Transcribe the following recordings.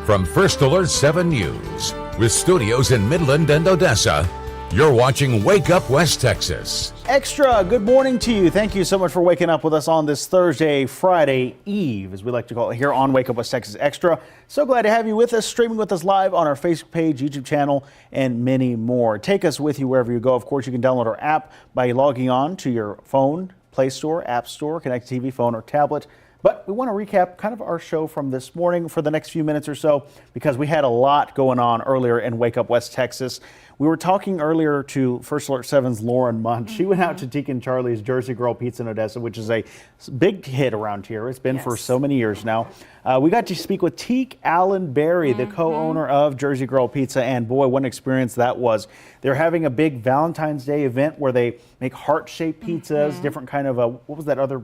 From First Alert 7 News, with studios in Midland and Odessa, you're watching Wake Up West Texas. Extra, good morning to you. Thank you so much for waking up with us on this Thursday, Friday Eve, as we like to call it here on Wake Up West Texas Extra. So glad to have you with us, streaming with us live on our Facebook page, YouTube channel, and many more. Take us with you wherever you go. Of course, you can download our app by logging on to your phone, Play Store, App Store, connected TV, phone, or tablet. But we want to recap kind of our show from this morning for the next few minutes or so, because we had a lot going on earlier in Wake Up West Texas. We were talking earlier to First Alert 7's Lauren Munt. She went out to Teak and Charlie's Jersey Girl Pizza in Odessa, which is a big hit around here. It's been for so many years now. We got to speak with Teak Allen Berry, the co-owner of Jersey Girl Pizza, and boy, what an experience that was. They're having a big Valentine's Day event where they make heart-shaped pizzas, different kind of, what was that other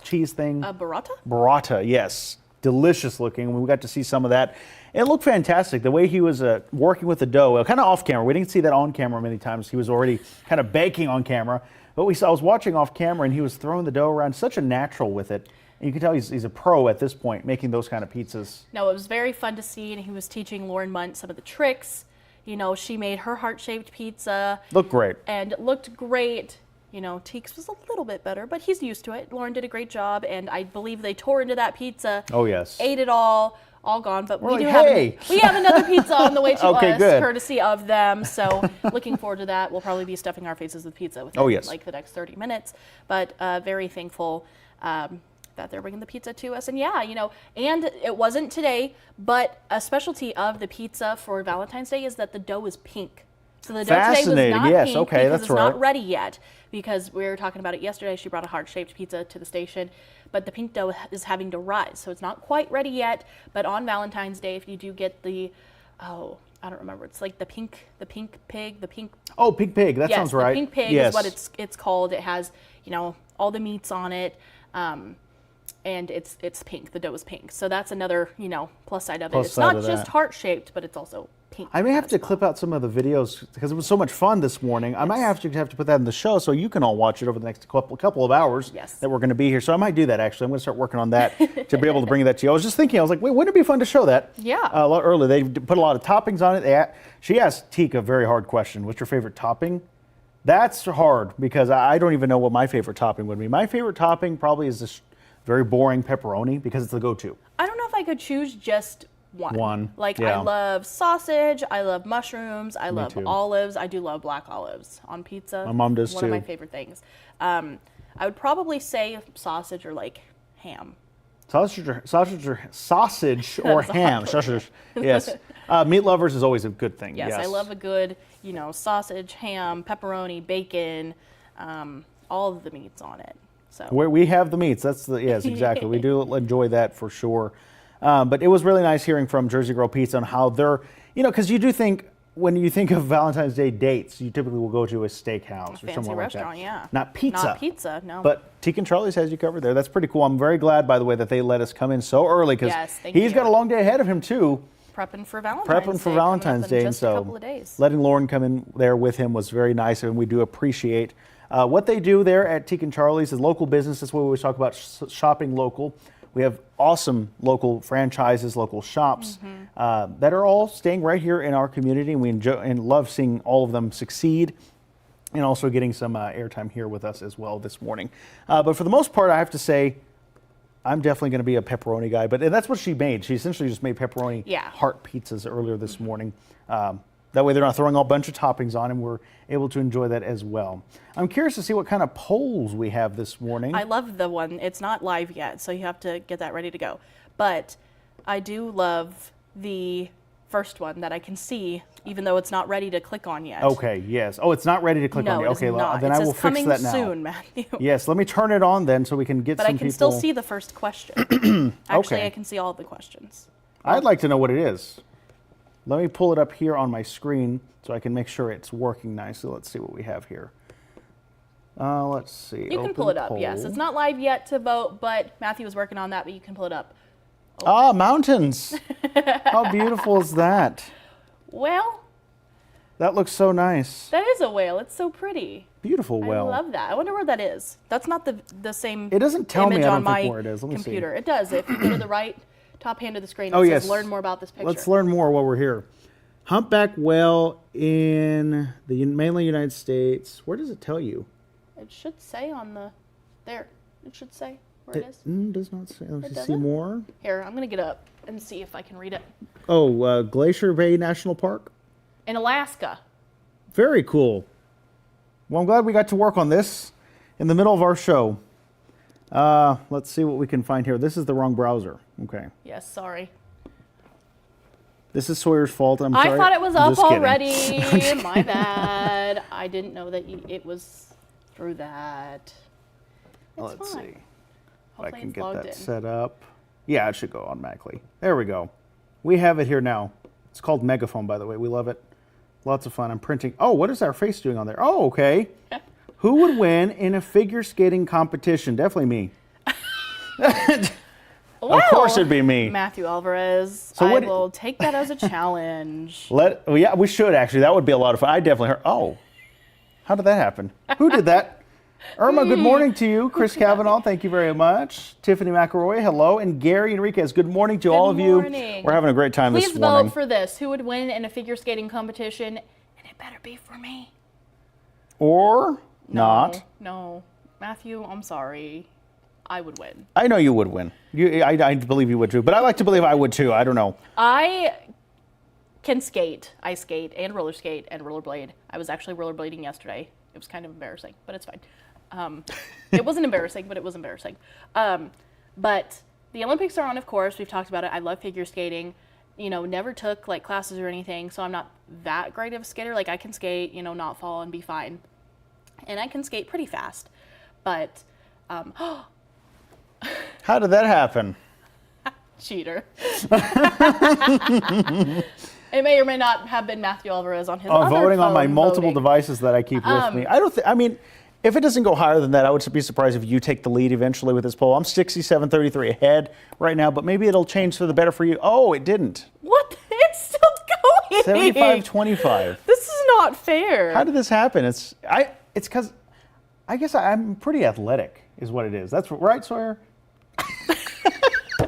cheese thing? Burrata? Burrata, yes. Delicious looking. We got to see some of that. It looked fantastic. The way he was working with the dough, kind of off camera. We didn't see that on camera many times. He was already kind of baking on camera. But I was watching off camera, and he was throwing the dough around, such a natural with it. And you can tell he's a pro at this point, making those kind of pizzas. No, it was very fun to see, and he was teaching Lauren Munt some of the tricks. You know, she made her heart-shaped pizza. Looked great. And it looked great. You know, Teak's was a little bit better, but he's used to it. Lauren did a great job, and I believe they tore into that pizza. Oh, yes. Ate it all gone. But we like, have another pizza on the way to Okay, us, good. courtesy of them. So looking forward to that. We'll probably be stuffing our faces with pizza within like the next 30 minutes. But very thankful that they're bringing the pizza to us. And yeah, you know, and it wasn't today, but a specialty of the pizza for Valentine's Day is that the dough is pink. So the dough today was not pink because it's not ready yet. Because we were talking about it yesterday, she brought a heart-shaped pizza to the station, but the pink dough is having to rise, so it's not quite ready yet. But on Valentine's Day, if you do get the, I don't remember, it's like the pink pig. Oh, pink pig. That sounds right. The pink pig is what it's called. It has, you know, all the meats on it. And it's pink. The dough is pink. So that's another, you know, plus side of it. It's not just heart-shaped, but it's also pink. I may have to clip out some of the videos because it was so much fun this morning. I might have to put that in the show so you can all watch it over the next couple of hours that we're going to be here. So I might do that, actually. I'm going to start working on that to be able to bring that to you. I was just thinking, I was like, wait, wouldn't it be fun to show that? Yeah. A lot earlier. They put a lot of toppings on it. She asked Teak a very hard question. What's your favorite topping? That's hard because I don't even know what my favorite topping would be. My favorite topping probably is this very boring pepperoni because it's the go-to. I don't know if I could choose just one. Like, yeah. I love sausage, I love mushrooms, I love olives. I do love black olives on pizza. My mom does too. One of my favorite things. I would probably say sausage or like ham. Sausage or ham. Sausage. Yes. Meat lovers is always a good thing. Yes, I love a good, you know, sausage, ham, pepperoni, bacon, all of the meats on it. So we have the meats. Yes, exactly. We do enjoy that for sure. But it was really nice hearing from Jersey Girl Pizza on how they're, you know, because you do think, when you think of Valentine's Day dates, you typically will go to a steakhouse or somewhere like that. Fancy restaurant, yeah. Not pizza. Not pizza, no. But Teak and Charlie's has you covered there. That's pretty cool. I'm very glad, by the way, that they let us come in so early because he's got a long day ahead of him, too. Prepping for Valentine's Day. Just a couple of days. Letting Lauren come in there with him was very nice, and we do appreciate what they do there at Teak and Charlie's is local business. That's what we always talk about, shopping local. We have awesome local franchises, local shops that are all staying right here in our community, and we enjoy and love seeing all of them succeed, and also getting some airtime here with us as well this morning. But for the most part, I have to say, I'm definitely going to be a pepperoni guy. But that's what she made. She essentially just made pepperoni heart pizzas earlier this morning. That way they're not throwing a bunch of toppings on, and we're able to enjoy that as well. I'm curious to see what kind of polls we have this morning. I love the one. It's not live yet, so you have to get that ready to go. But I do love the first one that I can see, even though it's not ready to click on yet. Okay, yes. Oh, it's not ready to click on yet. Okay, then I will fix that now. Soon, Matthew. Yes, let me turn it on then so we can get some people. But I can still see the first question. Actually, I can see all of the questions. I'd like to know what it is. Let me pull it up here on my screen so I can make sure it's working nicely. Let's see what we have here. Let's see. You can pull it up, yes. It's not live yet to vote, but Matthew was working on that, but you can pull it up. Ah, mountains. How beautiful is that? Well, that looks so nice. That is a whale. It's so pretty. Beautiful whale. I love that. I wonder where that is. That's not the same It doesn't tell me, image I on don't my think, where it is. Let me computer. see. It does. If you go to the right top hand of the screen. Oh, It yes. says learn more about this picture. Let's learn more while we're here. Humpback whale in the mainland United States. Where does it tell you? It should say on the, there. It should say where it is. Does not say. Let's see doesn't? more. Here, I'm going to get up and see if I can read it. Oh, Glacier Bay National Park. In Alaska. Very cool. Well, I'm glad we got to work on this in the middle of our show. Let's see what we can find here. This is the wrong browser. Okay. Yes, sorry. This is Sawyer's fault. I'm sorry. I thought it was I'm up just kidding. already. My bad. I didn't know that it was through that. It's Let's fine. see. If I Hopefully can it's get logged that in. set up. Yeah, it should go automatically. There we go. We have it here now. It's called Megaphone, by the way. We love it. Lots of fun. I'm printing. Oh, what is our face doing on there? Oh, okay. Who would win in a figure skating competition? Definitely me. Well, Of course it'd be me. Matthew Alvarez. So I what- will take that as a challenge. Well, yeah, we should actually. That would be a lot of fun. I definitely heard. Oh, how did that happen? Who did that? Irma, good morning to you. Chris Kavanaugh, thank you very much. Tiffany McElroy, hello. And Gary Enriquez, good morning to all of you. morning. We're having a great time Please this morning. vote for this. Who would win in a figure skating competition? And it better be for me. Or not. No. Matthew, I'm sorry. I would win. I know you would win. I believe you would too, but I like to believe I would too. I don't know. I can skate, ice skate, and roller skate, and rollerblade. I was actually rollerblading yesterday. It was kind of embarrassing, but it's fine. It wasn't embarrassing, but it was embarrassing. But the Olympics are on, of course. We've talked about it. I love figure skating. You know, never took like classes or anything, so I'm not that great of a skater. Like I can skate, you know, not fall and be fine. And I can skate pretty fast. But How did that happen? cheater. It may or may not have been Matthew Alvarez on his other Voting on my phone multiple voting. devices that I keep with me. I mean, if it doesn't go higher than that, I would be surprised if you take the lead eventually with this poll. I'm 67-33 ahead right now, but maybe it'll change for the better for you. Oh, it didn't. What? It's still going. 75-25. This is not fair. How did this happen? It's because I guess I'm pretty athletic, is what it is. That's right, Sawyer.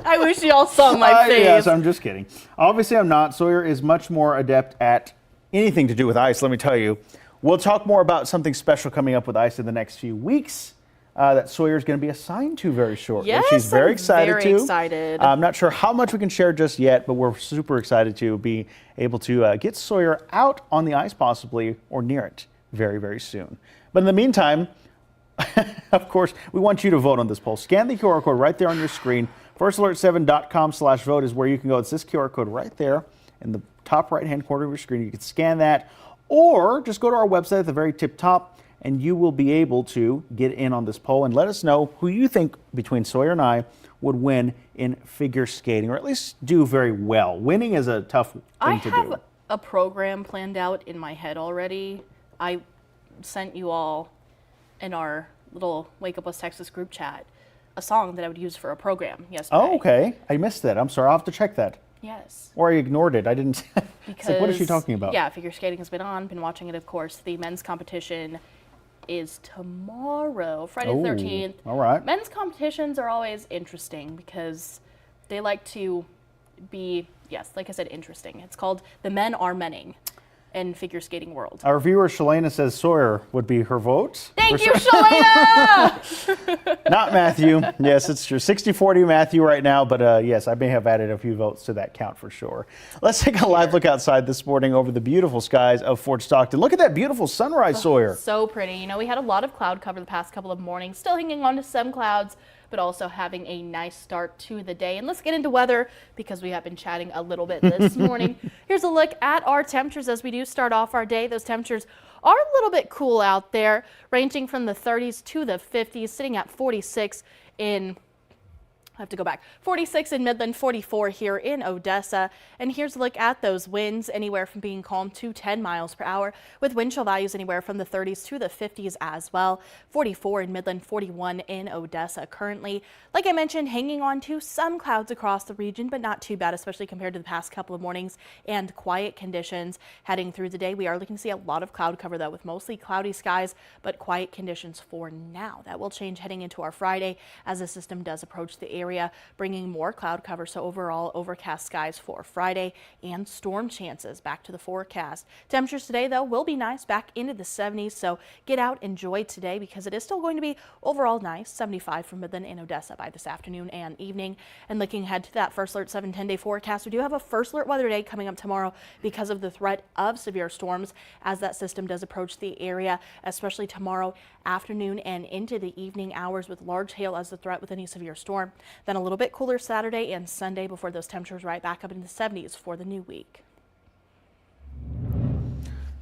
I wish y'all saw my face. Yes, I'm just kidding. Obviously, I'm not. Sawyer is much more adept at anything to do with ice, let me tell you. We'll talk more about something special coming up with ice in the next few weeks that Sawyer's going to be assigned to very shortly. Yes, She's very I'm excited very to. excited. I'm not sure how much we can share just yet, but we're super excited to be able to get Sawyer out on the ice possibly or near it very, very soon. But in the meantime, of course, we want you to vote on this poll. Scan the QR code right there on your screen. FirstAlert7.com/vote is where you can go. It's this QR code right there in the top right-hand corner of your screen. You can scan that, or just go to our website at the very tip top, and you will be able to get in on this poll and let us know who you think between Sawyer and I would win in figure skating, or at least do very well. Winning is a tough thing I to have do. a program planned out in my head already. I sent you all in our little Wake Up West Texas group chat a song that I would use for a program yesterday. Oh, okay. I missed that. I'm sorry. I'll have to check that. Yes. Or I ignored it. I didn't. It's like, what is she Because, talking about? Yeah, figure skating has been on. Been watching it, of course. The men's competition is tomorrow, Friday the 13th. All right. Men's competitions are always interesting because they like to be, yes, like I said, interesting. It's called The Men Are Menning in figure skating world. Our viewer Shalana says Sawyer would be her vote. Thank you, Shalana! Not Matthew. Yes, it's true. 60-40 Matthew right now, but yes, I may have added a few votes to that count for sure. Let's take a live look outside this morning over the beautiful skies of Fort Stockton. Look at that beautiful sunrise, Sawyer. So pretty. You know, we had a lot of cloud cover the past couple of mornings, still hanging on to some clouds, but also having a nice start to the day. And let's get into weather because we have been chatting a little bit this morning. Here's a look at our temperatures as we do start off our day. Those temperatures are a little bit cool out there, ranging from the 30s to the 50s, sitting at 46 in 46 in Midland, 44 here in Odessa. And here's a look at those winds, anywhere from being calm to 10 miles per hour, with wind chill values anywhere from the 30s to the 50s as well. 44 in Midland, 41 in Odessa currently. Like I mentioned, hanging on to some clouds across the region, but not too bad, especially compared to the past couple of mornings, and quiet conditions heading through the day. We are looking to see a lot of cloud cover, though, with mostly cloudy skies, but quiet conditions for now. That will change heading into our Friday as the system does approach the area. area, bringing more cloud cover. So overall overcast skies for Friday and storm chances back to the forecast. Temperatures today, though, will be nice, back into the 70s. So get out, enjoy today, because it is still going to be overall nice. 75 for Midland and Odessa by this afternoon and evening. And looking ahead to that First Alert 7-10-day forecast, we do have a First Alert weather day coming up tomorrow because of the threat of severe storms as that system does approach the area, especially tomorrow afternoon and into the evening hours, with large hail as the threat with any severe storm. Then a little bit cooler Saturday and Sunday before those temperatures right back up into the 70s for the new week.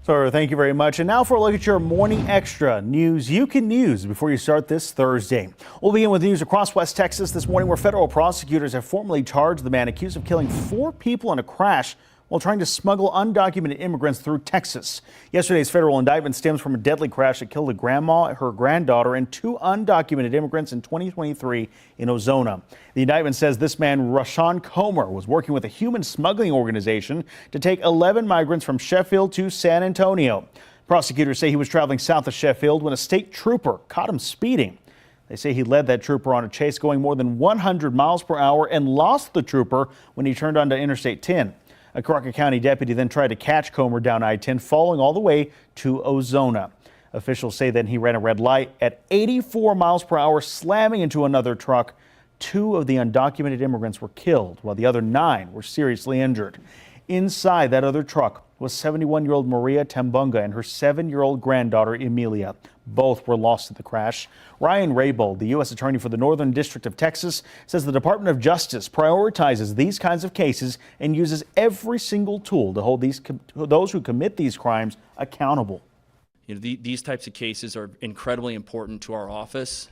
So thank you very much. And now for a look at your morning extra news you can use before you start this Thursday. We'll begin with news across West Texas this morning, where federal prosecutors have formally charged the man accused of killing 4 people in a crash while trying to smuggle undocumented immigrants through Texas. Yesterday's federal indictment stems from a deadly crash that killed a grandma, her granddaughter, and 2 undocumented immigrants in 2023 in Ozona. The indictment says this man, Rashawn Comer, was working with a human smuggling organization to take 11 migrants from Sheffield to San Antonio. Prosecutors say he was traveling south of Sheffield when a state trooper caught him speeding. They say he led that trooper on a chase going more than 100 miles per hour and lost the trooper when he turned onto Interstate 10. A Crockett County deputy then tried to catch Comer down I-10, falling all the way to Ozona. Officials say that he ran a red light at 84 miles per hour, slamming into another truck. 2 of the undocumented immigrants were killed, while the other 9 were seriously injured. Inside that other truck was 71-year-old Maria Tambunga and her 7-year-old granddaughter, Emilia. Both were lost in the crash. Ryan Raybould, the U.S. Attorney for the Northern District of Texas, says the Department of Justice prioritizes these kinds of cases and uses every single tool to hold those who commit these crimes accountable. You know, these types of cases are incredibly important to our office,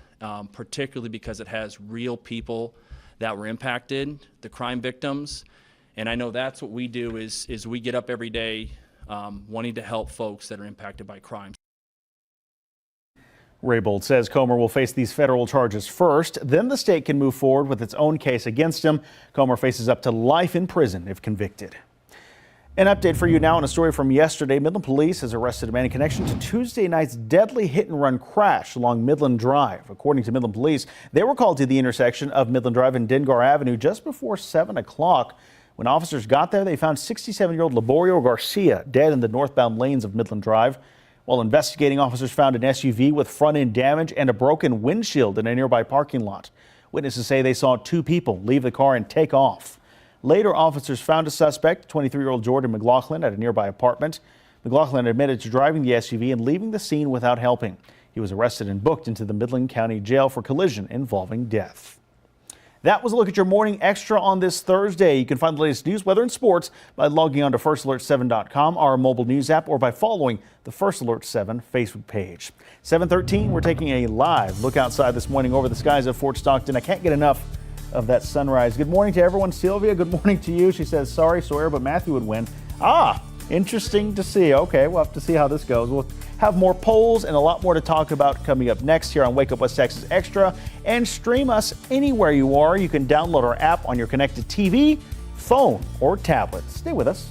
particularly because it has real people that were impacted, the crime victims. And I know that's what we do is we get up every day wanting to help folks that are impacted by crime. Raybould says Comer will face these federal charges first, then the state can move forward with its own case against him. Comer faces up to life in prison if convicted. An update for you now on a story from yesterday. Midland Police has arrested a man in connection to Tuesday night's deadly hit-and-run crash along Midland Drive. According to Midland Police, they were called to the intersection of Midland Drive and Dengar Avenue just before 7 o'clock. When officers got there, they found 67-year-old Laborio Garcia dead in the northbound lanes of Midland Drive. While investigating, officers found an SUV with front-end damage and a broken windshield in a nearby parking lot. Witnesses say they saw 2 people leave the car and take off. Later, officers found a suspect, 23-year-old Jordan McLaughlin, at a nearby apartment. McLaughlin admitted to driving the SUV and leaving the scene without helping. He was arrested and booked into the Midland County Jail for collision involving death. That was a look at your morning extra on this Thursday. You can find the latest news, weather, and sports by logging on to FirstAlert7.com, our mobile news app, or by following the First Alert 7 Facebook page. 7:13, we're taking a live look outside this morning over the skies of Fort Stockton. I can't get enough of that sunrise. Good morning to everyone. Sylvia, good morning to you. She says, sorry, Sawyer, but Matthew would win. Interesting to see. Okay, we'll have to see how this goes. We'll have more polls and a lot more to talk about coming up next here on Wake Up West Texas Extra. And stream us anywhere you are. You can download our app on your connected TV, phone, or tablet. Stay with us.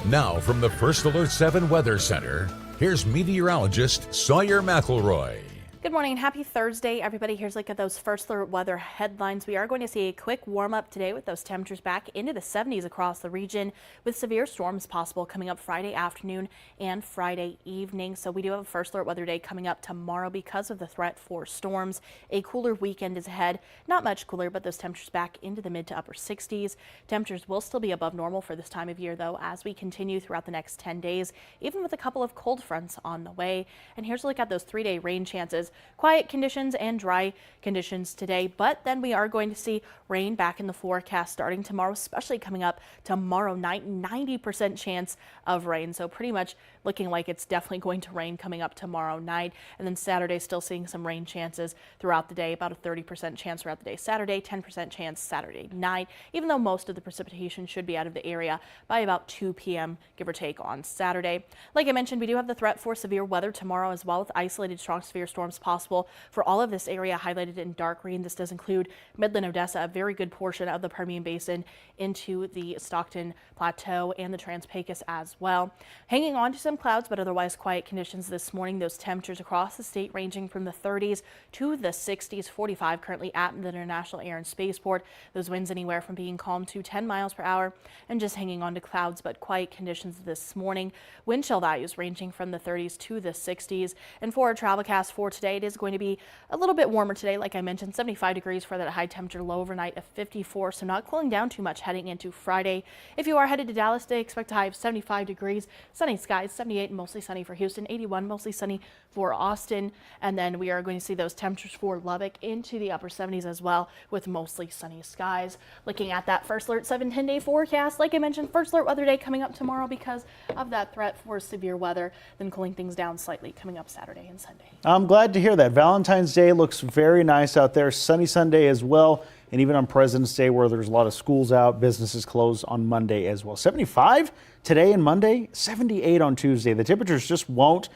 Now from the First Alert 7 Weather Center, here's meteorologist Sawyer McElroy. Good morning and happy Thursday, everybody. Here's a look at those First Alert weather headlines. We are going to see a quick warm up today with those temperatures back into the 70s across the region, with severe storms possible coming up Friday afternoon and Friday evening. So we do have a First Alert weather day coming up tomorrow because of the threat for storms. A cooler weekend is ahead. Not much cooler, but those temperatures back into the mid to upper 60s. Temperatures will still be above normal for this time of year, though, as we continue throughout the next 10 days, even with a couple of cold fronts on the way. And here's a look at those 3-day rain chances. Quiet conditions and dry conditions today, but then we are going to see rain back in the forecast starting tomorrow, especially coming up tomorrow night. 90% chance of rain, so pretty much looking like it's definitely going to rain coming up tomorrow night. And then Saturday, still seeing some rain chances throughout the day, about a 30% chance throughout the day Saturday, 10% chance Saturday night, even though most of the precipitation should be out of the area by about 2 p.m. give or take on Saturday. Like I mentioned, we do have the threat for severe weather tomorrow as well, with isolated strong severe storms possible for all of this area highlighted in dark green. This does include Midland, Odessa, a very good portion of the Permian Basin into the Stockton Plateau and the Trans-Pecos as well. Hanging on to some clouds, but otherwise quiet conditions this morning. Those temperatures across the state ranging from the 30s to the 60s, 45 currently at the International Air and Spaceport. Those winds anywhere from being calm to 10 miles per hour, and just hanging on to clouds, but quiet conditions this morning. Wind chill values ranging from the 30s to the 60s. And for our travelcast for today, it is going to be a little bit warmer today. Like I mentioned, 75 degrees for that high temperature, low overnight of 54, so not cooling down too much heading into Friday. If you are headed to Dallas today, expect a high of 75 degrees, sunny skies, 78 and mostly sunny for Houston, 81 mostly sunny for Austin. And then we are going to see those temperatures for Lubbock into the upper 70s as well, with mostly sunny skies. Looking at that First Alert 7-10-day forecast, like I mentioned, First Alert weather day coming up tomorrow because of that threat for severe weather, then cooling things down slightly coming up Saturday and Sunday. I'm glad to hear that. Valentine's Day looks very nice out there. Sunny Sunday as well. And even on President's Day, where there's a lot of schools out, businesses closed on Monday as well. 75 today and Monday, 78 on Tuesday. The temperatures just won't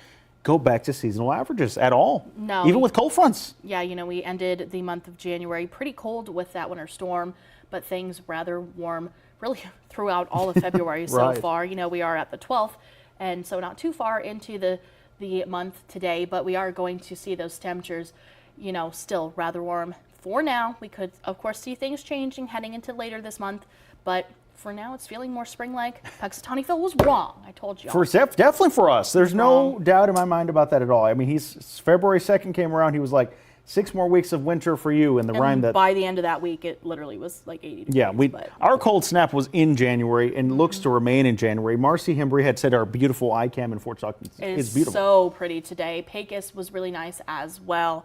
go back to seasonal averages at all. No. Even with cold fronts. Yeah, you know, we ended the month of January pretty cold with that winter storm, but things rather warm really throughout all of February so far. You know, we are at the 12th, and so not too far into the month today, but we are going to see those temperatures, you know, still rather warm. For now, we could, of course, see things changing heading into later this month, but for now, it's feeling more spring-like. Punxsutawney Phil was wrong. I told you. Definitely for us. There's no doubt in my mind about that at all. I mean, February 2nd came around. He was like, 6 more weeks of winter for you, and the rhyme that by the end of that week, it literally was like 80 degrees. Yeah, our cold snap was in January and looks to remain in January. Marcy Hembry had said our beautiful ICAM in Fort Stockton is beautiful. So pretty today. Pecos was really nice as well.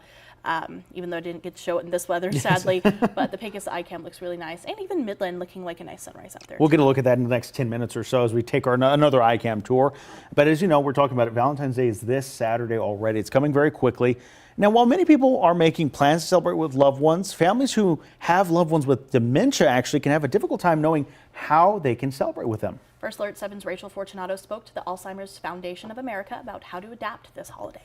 Even though I didn't get to show it in this weather, sadly, but the Pecos ICAM looks really nice, and even Midland looking like a nice sunrise out there. We'll get a look at that in the next 10 minutes or so as we take another ICAM tour. But as you know, we're talking about it. Valentine's Day is this Saturday already. It's coming very quickly. Now, while many people are making plans to celebrate with loved ones, families who have loved ones with dementia actually can have a difficult time knowing how they can celebrate with them. First Alert 7's Rachel Fortunato spoke to the Alzheimer's Foundation of America about how to adapt this holiday.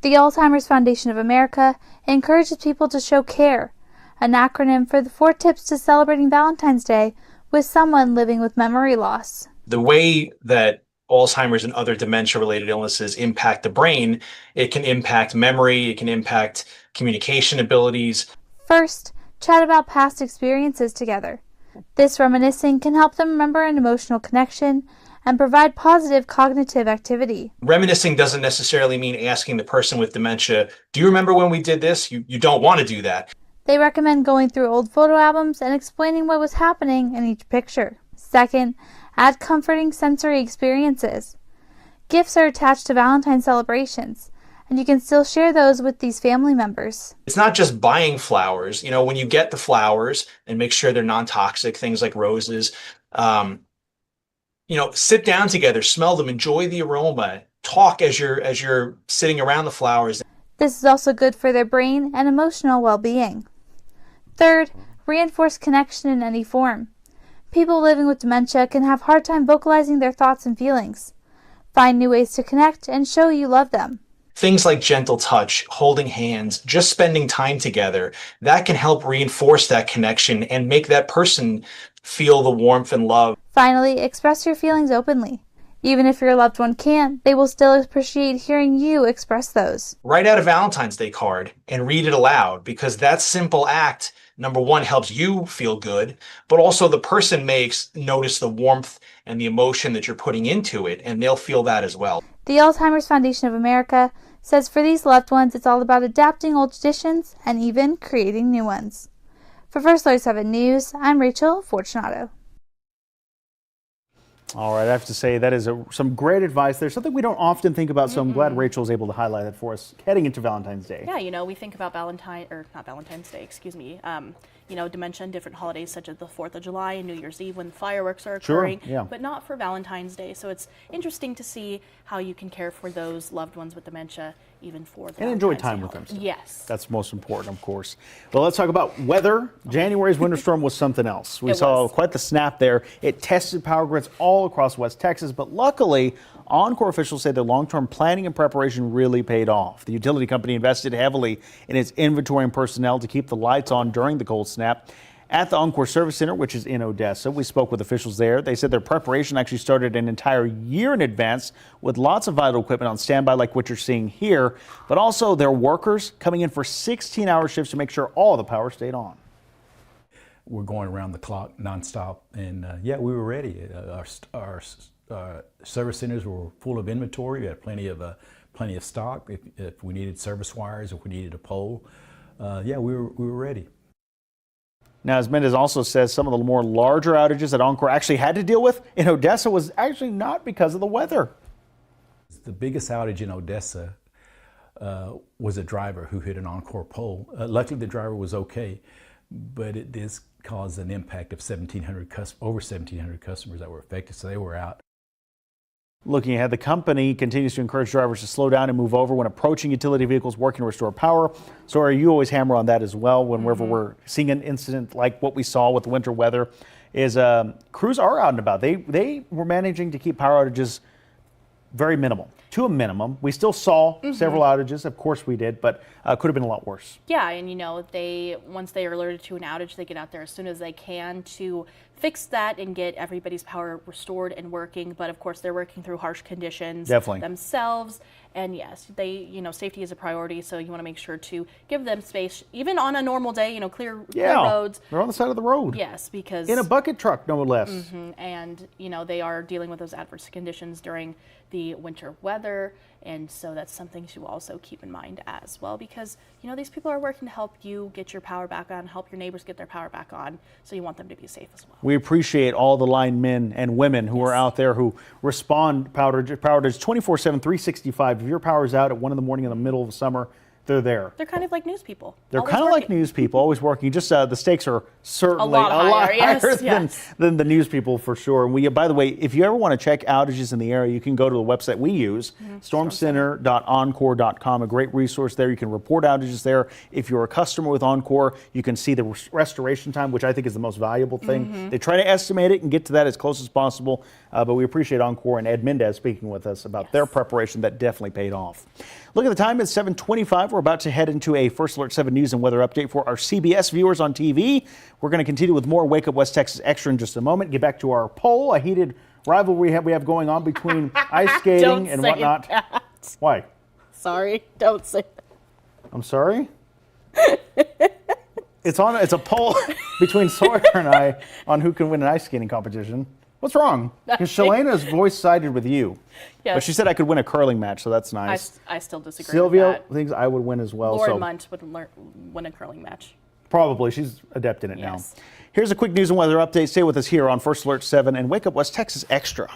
The Alzheimer's Foundation of America encourages people to show care, an acronym for the 4 tips to celebrating Valentine's Day with someone living with memory loss. The way that Alzheimer's and other dementia-related illnesses impact the brain, it can impact memory, it can impact communication abilities. First, chat about past experiences together. This reminiscing can help them remember an emotional connection and provide positive cognitive activity. Reminiscing doesn't necessarily mean asking the person with dementia, do you remember when we did this? You don't want to do that. They recommend going through old photo albums and explaining what was happening in each picture. Second, add comforting sensory experiences. Gifts are attached to Valentine's celebrations, and you can still share those with these family members. It's not just buying flowers. You know, when you get the flowers, and make sure they're non-toxic, things like roses, sit down together, smell them, enjoy the aroma, talk as you're sitting around the flowers. This is also good for their brain and emotional well-being. Third, reinforce connection in any form. People living with dementia can have a hard time vocalizing their thoughts and feelings. Find new ways to connect and show you love them. Things like gentle touch, holding hands, just spending time together, that can help reinforce that connection and make that person feel the warmth and love. Finally, express your feelings openly. Even if your loved one can't, they will still appreciate hearing you express those. Write out a Valentine's Day card and read it aloud, because that simple act, number one, helps you feel good, but also the person may notice the warmth and the emotion that you're putting into it, and they'll feel that as well. The Alzheimer's Foundation of America says for these loved ones, it's all about adapting old traditions and even creating new ones. For First Alert 7 News, I'm Rachel Fortunato. All right, I have to say that is some great advice. There's something we don't often think about, so I'm glad Rachel was able to highlight that for us heading into Valentine's Day. Yeah, you know, we think about not Valentine's Day, excuse me. You know, dementia and different holidays such as the 4th of July and New Year's Eve when fireworks are occurring, but not for Valentine's Day. So it's interesting to see how you can care for those loved ones with dementia even for the and enjoy time with them. Yes. That's most important, of course. Well, let's talk about weather. January's winter storm was something else. We saw quite the snap there. It tested power grids all across West Texas, but luckily, Oncor officials say their long-term planning and preparation really paid off. The utility company invested heavily in its inventory and personnel to keep the lights on during the cold snap. At the Oncor Service Center, which is in Odessa, we spoke with officials there. They said their preparation actually started an entire year in advance with lots of vital equipment on standby like what you're seeing here, but also their workers coming in for 16-hour shifts to make sure all the power stayed on. We're going around the clock nonstop, and yeah, we were ready. Our service centers were full of inventory. We had plenty of stock. If we needed service wires, if we needed a pole, yeah, we were ready. Now, as Mendez also says, some of the more larger outages that Oncor actually had to deal with in Odessa was actually not because of the weather. The biggest outage in Odessa was a driver who hit an Oncor pole. Luckily, the driver was okay, but it did cause an impact of over 1,700 customers that were affected, so they were out. Looking ahead, the company continues to encourage drivers to slow down and move over when approaching utility vehicles working to restore power. So you always hammer on that as well whenever we're seeing an incident like what we saw with the winter weather. Is crews are out and about. They were managing to keep power outages very minimal, to a minimum. We still saw several outages, of course we did, but could have been a lot worse. Yeah, and you know, once they are alerted to an outage, they get out there as soon as they can to fix that and get everybody's power restored and working. But of course, they're working through harsh conditions themselves. And yes, safety is a priority, so you want to make sure to give them space, even on a normal day, clear roads. They're on the side of the road. Yes, because in a bucket truck, no less. And, they are dealing with those adverse conditions during the winter weather. And so that's something to also keep in mind as well, because, these people are working to help you get your power back on, help your neighbors get their power back on. So you want them to be safe as well. We appreciate all the linemen and women who are out there who respond power outage 24/7, 365. If your power is out at 1 a.m. in the middle of the summer, they're there. They're kind of like news people. They're kind of like news people, always working. Just the stakes are certainly a lot higher than the news people for sure. And we, by the way, if you ever want to check outages in the area, you can go to the website we use, stormcenter.oncor.com. A great resource there. You can report outages there. If you're a customer with Oncor, you can see the restoration time, which I think is the most valuable thing. They try to estimate it and get to that as close as possible. But we appreciate Oncor and Ed Mendez speaking with us about their preparation. That definitely paid off. Look at the time. It's 7:25. We're about to head into a First Alert 7 News and weather update for our CBS viewers on TV. We're going to continue with more Wake Up West Texas Extra in just a moment. Get back to our poll, a heated rivalry we have going on between ice skating and whatnot. That. Why? Sorry, don't say that. I'm sorry? It's a poll between Sawyer and I on who can win an ice skating competition. What's wrong? Because Shalena's voice sided with you. Yes. But she said I could win a curling match, so that's nice. I still disagree Sylvia with that. thinks I would win as well. Lauren Munt would win a curling match. Probably. She's adept in it now. Here's a quick news and weather update. Stay with us here on First Alert 7 and Wake Up West Texas Extra.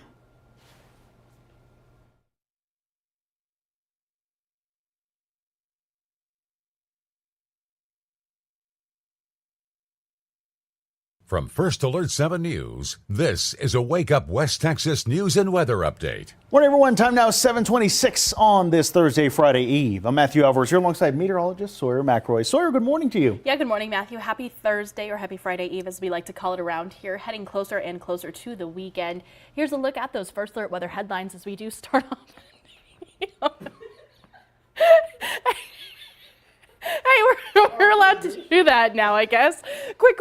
From First Alert 7 News, this is a Wake Up West Texas news and weather update. Morning, everyone. Time now 7:26 on this Thursday, Friday Eve. I'm Matthew Alvarez here alongside meteorologist Sawyer McRoy. Sawyer, good morning to you. Yeah, good morning, Matthew. Happy Thursday, or happy Friday Eve, as we like to call it around here, heading closer and closer to the weekend. Here's a look at those First Alert weather headlines as we do start off. Hey, we're allowed to do that now, I guess. Quick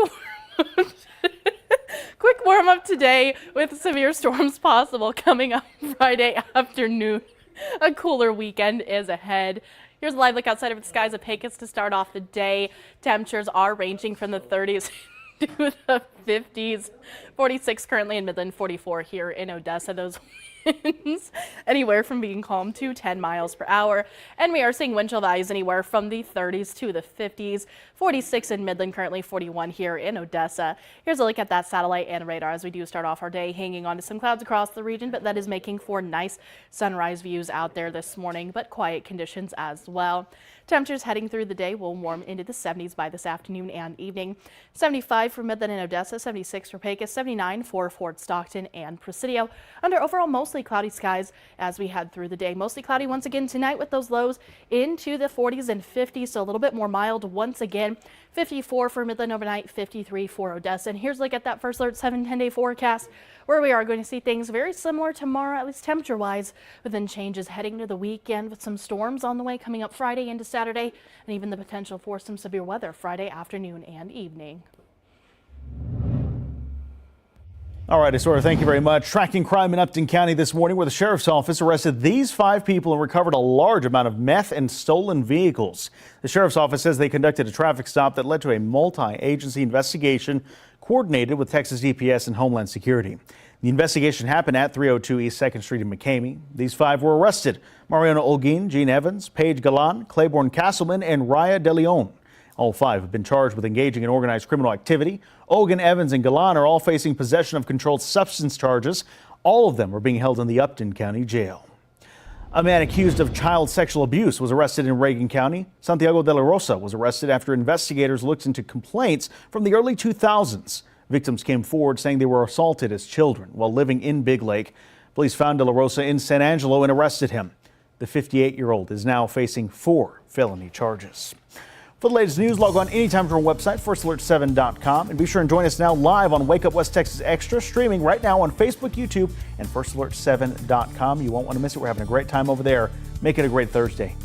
warm up today with severe storms possible coming up Friday afternoon. A cooler weekend is ahead. Here's a live look outside of the skies of Pecos to start off the day. Temperatures are ranging from the 30s to the 50s. 46 currently in Midland, 44 here in Odessa. Those winds anywhere from being calm to 10 miles per hour. And we are seeing wind chill values anywhere from the 30s to the 50s. 46 in Midland, currently 41 here in Odessa. Here's a look at that satellite and radar as we do start off our day, hanging on to some clouds across the region, but that is making for nice sunrise views out there this morning, but quiet conditions as well. Temperatures heading through the day will warm into the 70s by this afternoon and evening. 75 for Midland and Odessa, 76 for Pecos, 79 for Fort Stockton and Presidio. Under overall mostly cloudy skies as we head through the day. Mostly cloudy once again tonight with those lows into the 40s and 50s, so a little bit more mild once again. 54 for Midland overnight, 53 for Odessa. And here's a look at that First Alert 7-10-day forecast, where we are going to see things very similar tomorrow, at least temperature-wise, but then changes heading to the weekend with some storms on the way coming up Friday into Saturday, and even the potential for some severe weather Friday afternoon and evening. All right, Isora, thank you very much. Tracking crime in Upton County this morning, where the sheriff's office arrested these 5 people and recovered a large amount of meth and stolen vehicles. The sheriff's office says they conducted a traffic stop that led to a multi-agency investigation coordinated with Texas DPS and Homeland Security. The investigation happened at 302 East 2nd Street in McCamey. These 5 were arrested: Mariano Olguin, Gene Evans, Paige Galan, Claiborne Castleman, and Raya De Leon. All 5 have been charged with engaging in organized criminal activity. Olguin, Evans, and Galan are all facing possession of controlled substance charges. All of them are being held in the Upton County Jail. A man accused of child sexual abuse was arrested in Reagan County. Santiago de la Rosa was arrested after investigators looked into complaints from the early 2000s. Victims came forward saying they were assaulted as children while living in Big Lake. Police found de la Rosa in San Angelo and arrested him. The 58-year-old is now facing 4 felony charges. For the latest news, log on anytime to our website, firstalert7.com. And be sure and join us now live on Wake Up West Texas Extra, streaming right now on Facebook, YouTube, and firstalert7.com. You won't want to miss it. We're having a great time over there. Make it a great Thursday.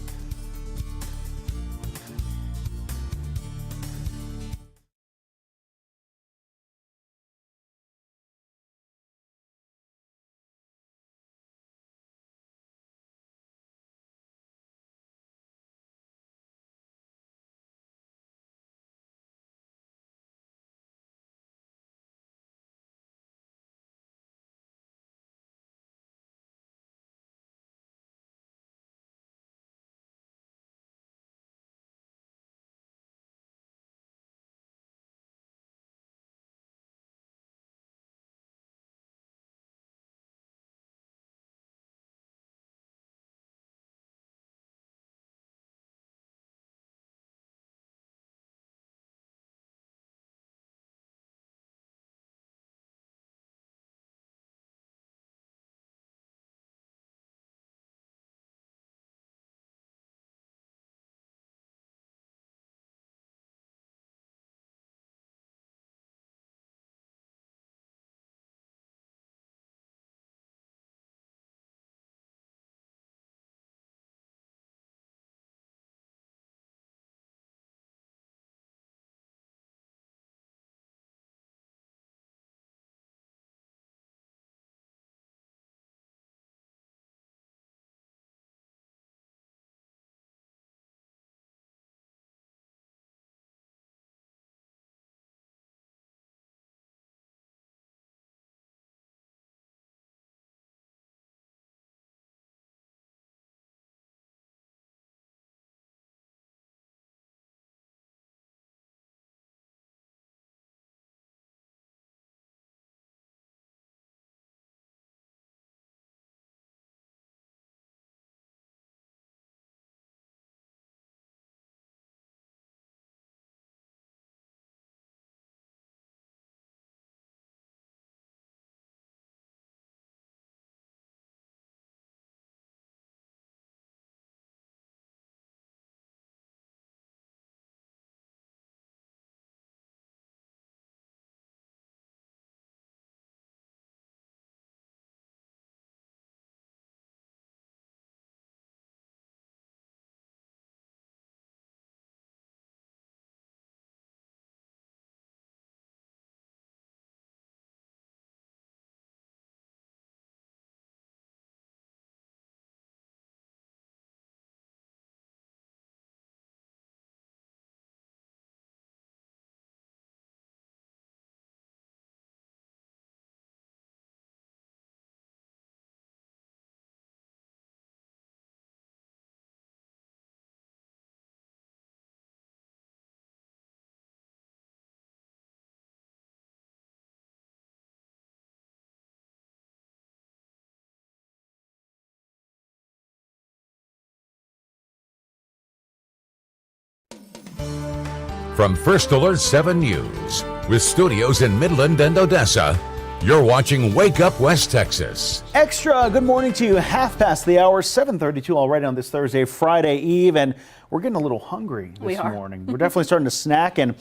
From First Alert 7 News, with studios in Midland and Odessa, you're watching Wake Up West Texas. Extra, good morning to you. 7:30, 7:32 already on this Thursday, Friday Eve, and we're getting a little hungry this morning. We're definitely starting to snack, and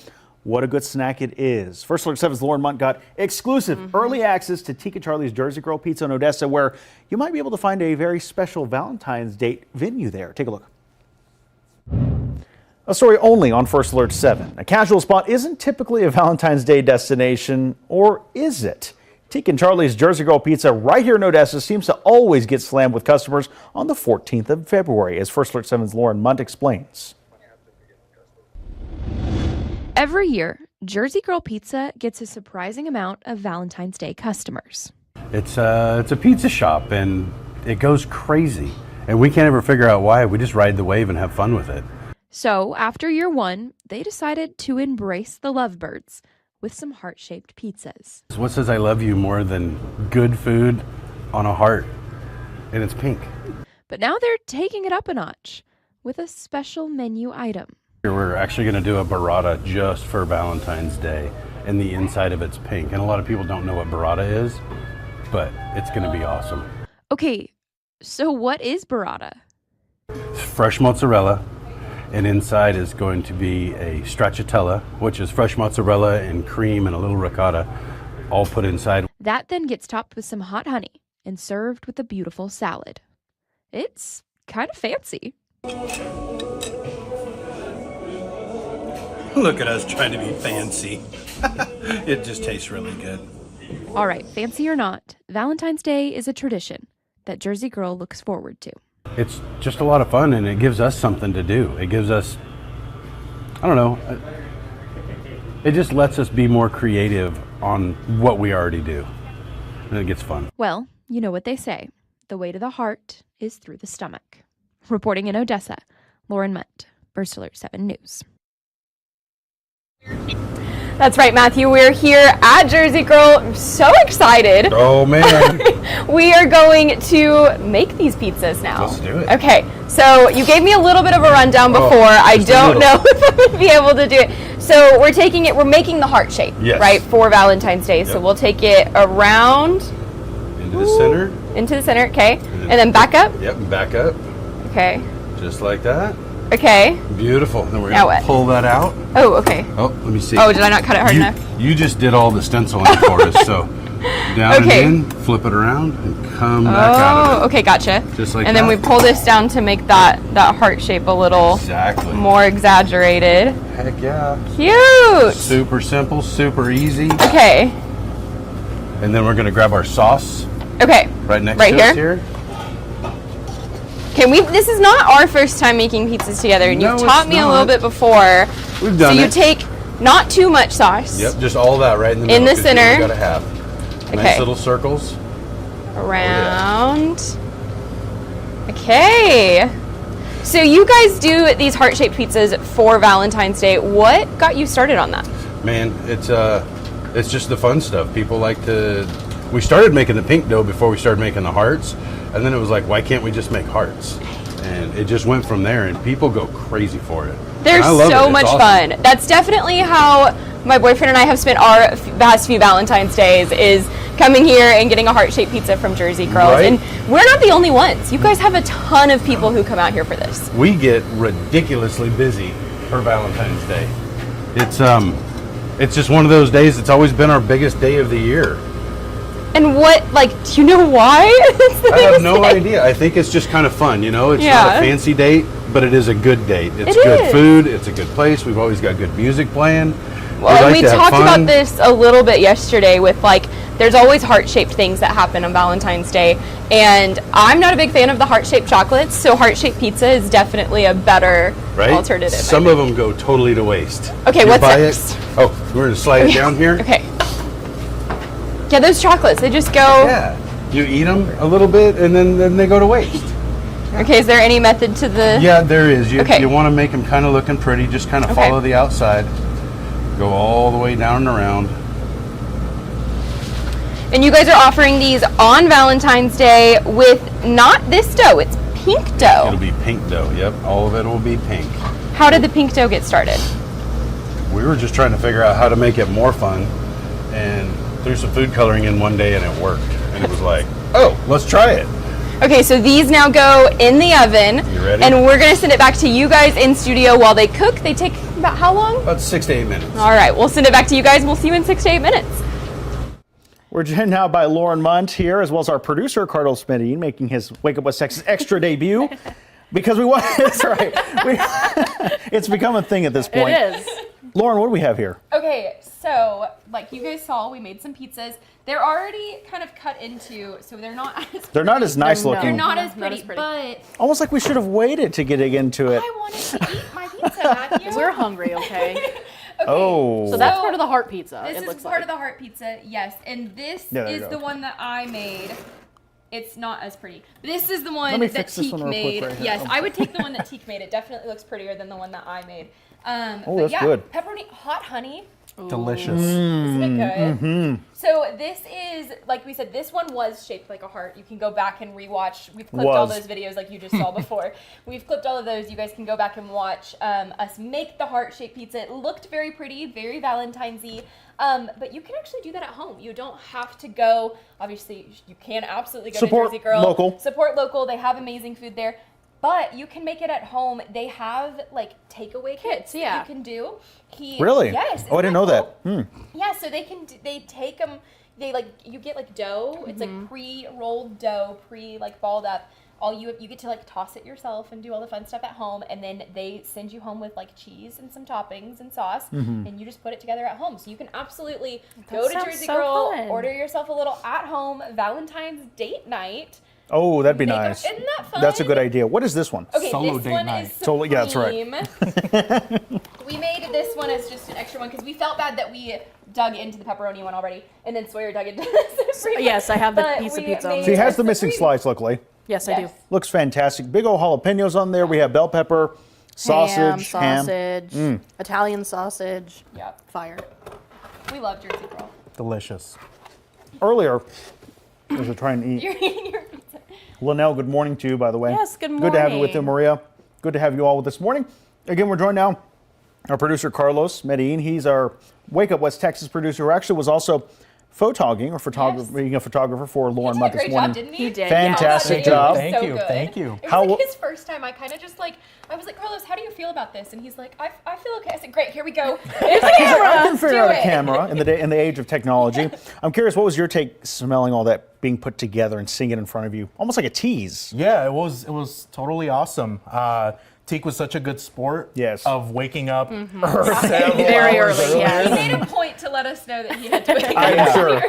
what a good snack it is. First Alert 7's Lauren Munt got exclusive early access to Tika Charlie's Jersey Girl Pizza in Odessa, where you might be able to find a very special Valentine's Day venue there. Take a look. A story only on First Alert 7. A casual spot isn't typically a Valentine's Day destination, or is it? Tika and Charlie's Jersey Girl Pizza right here in Odessa seems to always get slammed with customers on the 14th of February, as First Alert 7's Lauren Munt explains. Every year, Jersey Girl Pizza gets a surprising amount of Valentine's Day customers. It's a pizza shop, and it goes crazy. And we can't ever figure out why. We just ride the wave and have fun with it. So, after year one, they decided to embrace the lovebirds with some heart-shaped pizzas. What says I love you more than good food on a heart? And it's pink. But now they're taking it up a notch with a special menu item. We're actually going to do a burrata just for Valentine's Day, and the inside of it's pink. And a lot of people don't know what burrata is, but it's going to be awesome. Okay, so what is burrata? It's fresh mozzarella, and inside is going to be a stracciatella, which is fresh mozzarella and cream and a little ricotta, all put inside. That then gets topped with some hot honey and served with a beautiful salad. It's kind of fancy. Look at us trying to be fancy. It just tastes really good. All right, fancy or not, Valentine's Day is a tradition that Jersey Girl looks forward to. It's just a lot of fun, and it gives us something to do. It gives us, I don't know, it just lets us be more creative on what we already do. And it gets fun. Well, you know what they say. The way to the heart is through the stomach. Reporting in Odessa, Lauren Munt, First Alert 7 News. That's right, Matthew. We're here at Jersey Girl. I'm so excited. Oh, man. We are going to make these pizzas now. Let's do it. Okay, so you gave me a little bit of a rundown before. I don't know if I'm going to be able to do it. So we're making the heart shape, right, for Valentine's Day. Yep. So we'll take it around. Into the center. Into the center, okay. And then back up? Yep, back up. Okay. Just like that. Okay. Beautiful. Then we're going to pull that out. Oh, okay. Oh, let me see. Oh, did I not cut it hard enough? You just did all the stenciling for us, so down and in, flip it around, and come back out of it. Okay, gotcha. Just like and then we pull this down to make that heart shape a little more exaggerated. Heck yeah. Cute. Super simple, super easy. Okay. And then we're going to grab our sauce. Okay. Right next to us here. Okay, this is not our first time making pizzas together, and you've taught me a little bit before. We've done it. So you take not too much sauce. Yep, just all that right in the middle. In the center. You gotta have nice little circles. Around. Oh, yeah. Okay. So you guys do these heart-shaped pizzas for Valentine's Day. What got you started on that? Man, it's just the fun stuff. People like to. We started making the pink dough before we started making the hearts. And then it was like, why can't we just make hearts? And it just went from there, and people go crazy for it. There's so much fun. That's definitely how my boyfriend and I have spent our past few Valentine's Days, is coming here and getting a heart-shaped pizza from Jersey Girls. Right? And we're not the only ones. You guys have a ton of people who come out here for this. We get ridiculously busy for Valentine's Day. It's just one of those days. It's always been our biggest day of the year. And do you know why? I have no idea. I think it's just kind of fun, you know? It's not a fancy date, but it is a good date. It's good food. It's a good place. We've always got good music playing. Well, we talked about this a little bit yesterday with there's always heart-shaped things that happen on Valentine's Day. And I'm not a big fan of the heart-shaped chocolates, so heart-shaped pizza is definitely a better alternative. Some of them go totally to waste. Okay, what's next? Oh, we're going to slide it down here. Okay. Yeah, those chocolates, they just go... Yeah, you eat them a little bit, and then they go to waste. Okay, is there any method to the... Yeah, there is. You want to make them kind of looking pretty. Just kind of follow the outside. Go all the way down and around. And you guys are offering these on Valentine's Day with not this dough, it's pink dough. It'll be pink dough, yep. All of it will be pink. How did the pink dough get started? we were just trying to figure out how to make it more fun, and threw some food coloring in one day, and it worked. And it was like, oh, let's try it. Okay, so these now go in the oven. You ready? And we're gonna send it back to you guys in studio while they cook. They take about how long? About 6 to 8 minutes. All right, we'll send it back to you guys and we'll see you in 6 to 8 minutes. We're joined now by Lauren Munt here, as well as our producer, Carlos Medellin, making his Wake Up with Texas Extra debut. Because we want, that's right. It's become a thing at this point. It is. Lauren, what do we have here? Okay, so like you guys saw, we made some pizzas. They're already kind of cut into, so they're not as pretty. They're not as nice They're looking. They're not as Not pretty, as pretty. but Almost like we should have waited to get into it. I wanted to eat my pizza, Matthew. We're hungry, okay? Okay, Oh. So that's part of the heart pizza. This it is looks part like. of the heart pizza, yes. And this Yeah, there you is go. the one that I made. It's not as pretty. This is the one Let me that fix this Teak one real quick made. right here. Yes, Oh. I would take the one that Teak made. It definitely looks prettier than the one that I made. Oh, but that's yeah, good. pepperoni, hot honey. Delicious. Isn't it good? Mm-hmm. So this is, like we said, this one was shaped like a heart. You can go back and rewatch. We've clipped all Was. those videos like you just saw before. We've clipped all of those. You guys can go back and watch us make the heart-shaped pizza. It looked very pretty, very Valentine's-y. But you can actually do that at home. You don't have to go. Obviously, you can absolutely go Support to Jersey Girl. local. Support local. They have amazing food there. But you can make it at home. They have like takeaway kits that yeah. you can do. Really? Yes. Oh, I didn't know that. Yeah, so they take them, you get like dough. It's like pre-rolled dough, like balled up. You get to like toss it yourself and do all the fun stuff at home, and then they send you home with like cheese and some toppings and sauce, and you just put it together at home. So you can absolutely go to sounds Jersey so Girl, fun. order yourself a little at-home Valentine's date night. Oh, that'd be Make 'em- nice. Isn't that fun? That's a good idea. What is this one? Okay, Solo this date one night. is Solo- yeah, that's right. supreme. We made this one as just an extra one because we felt bad that we dug into the pepperoni one already, and then Sawyer dug into the supreme. Yes, I have the But piece of we pizza on made So he has a the missing supreme. slice, luckily. Yes, I do. Looks fantastic. Big old jalapenos on there. We have bell pepper, sausage, ham. sausage, Italian sausage. Yep. Fire. We love Jersey Girl. Delicious. Earlier, as we're trying to eat. You're eating your pizza. Linnell, good morning to you, by the way. Yes, good Good to have you with you, morning. Maria. Good to have you all with us this morning. Again, we're joined now, our producer, Carlos Medellin. He's our Wake Up West Texas producer, who actually was also being a photographer for Lauren He Munt did a this great morning. job, didn't he? He did. Fantastic Yeah, job. Thank so you, good. thank you. It was How- like his first time. I was like, Carlos, how do you feel about this? And he's like, I feel okay. I said, great, here we go. There's the I camera. can figure Do out a it. camera in the age of technology. I'm curious, what was your take smelling all that being put together and seeing it in front of you? Almost like a tease. Yeah, it was totally awesome. Teak was such a good sport. Yes. Of waking up Very early, He yes. made a point to let us know that he had to wake I am sure.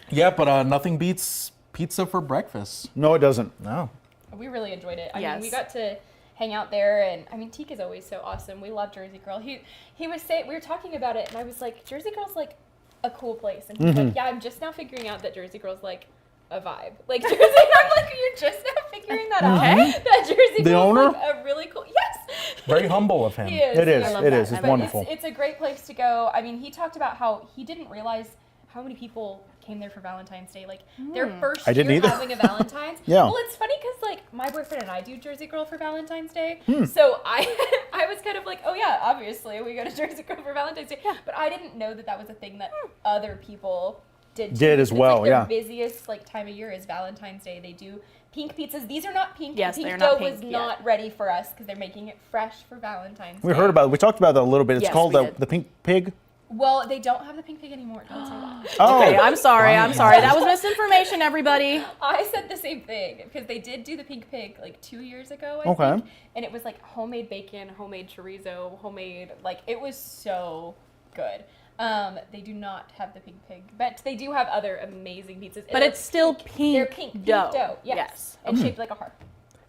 Yeah, but nothing beats pizza for breakfast. No, it doesn't. No. We really enjoyed it. I mean, Yes. we got to hang out there, and I mean, Teak is always so awesome. We love Jersey Girl. He was saying, we were talking about it, and I was like, Jersey Girl's like a cool place, and he's like, yeah, I'm just now figuring out that Jersey Girl's like a vibe. Like Jersey, I'm like, you're just now figuring that out. That Jersey The Girl's owner? like a really cool. Yes. Very humble of him. He is. It is. I love It that. is. It's But wonderful. It's a great place to go. I mean, he talked about how he didn't realize how many people came there for Valentine's Day. Like their first I didn't year either. having a Valentine's. Yeah. Well, it's funny because like my boyfriend and I do Jersey Girl for Valentine's Day. Hmm. So I was kind of like, oh yeah, obviously we go to Jersey Girl for Valentine's Day. But I didn't know that was a thing that other people did as It's well, like their yeah. busiest like time of year is Valentine's Day. They do pink pizzas. These are not pink. Yes, the they're pink not dough pink was yet. not ready for us because they're making it fresh for Valentine's We Day. heard about it. We talked about that a little bit. It's Yes, called we did. the Pink Pig. Well, they don't have the pink pig anymore. Don't say that. Oh, Okay, I'm sorry. That was misinformation, everybody. I said the same thing because they did do the pink pig like 2 years ago, I Okay. think. And it was like homemade bacon, homemade chorizo, homemade, like it was so good. They do not have the pink pig, but they do have other amazing pizzas. But it's still pink They're pink dough. yes. Yes. And shaped like a heart.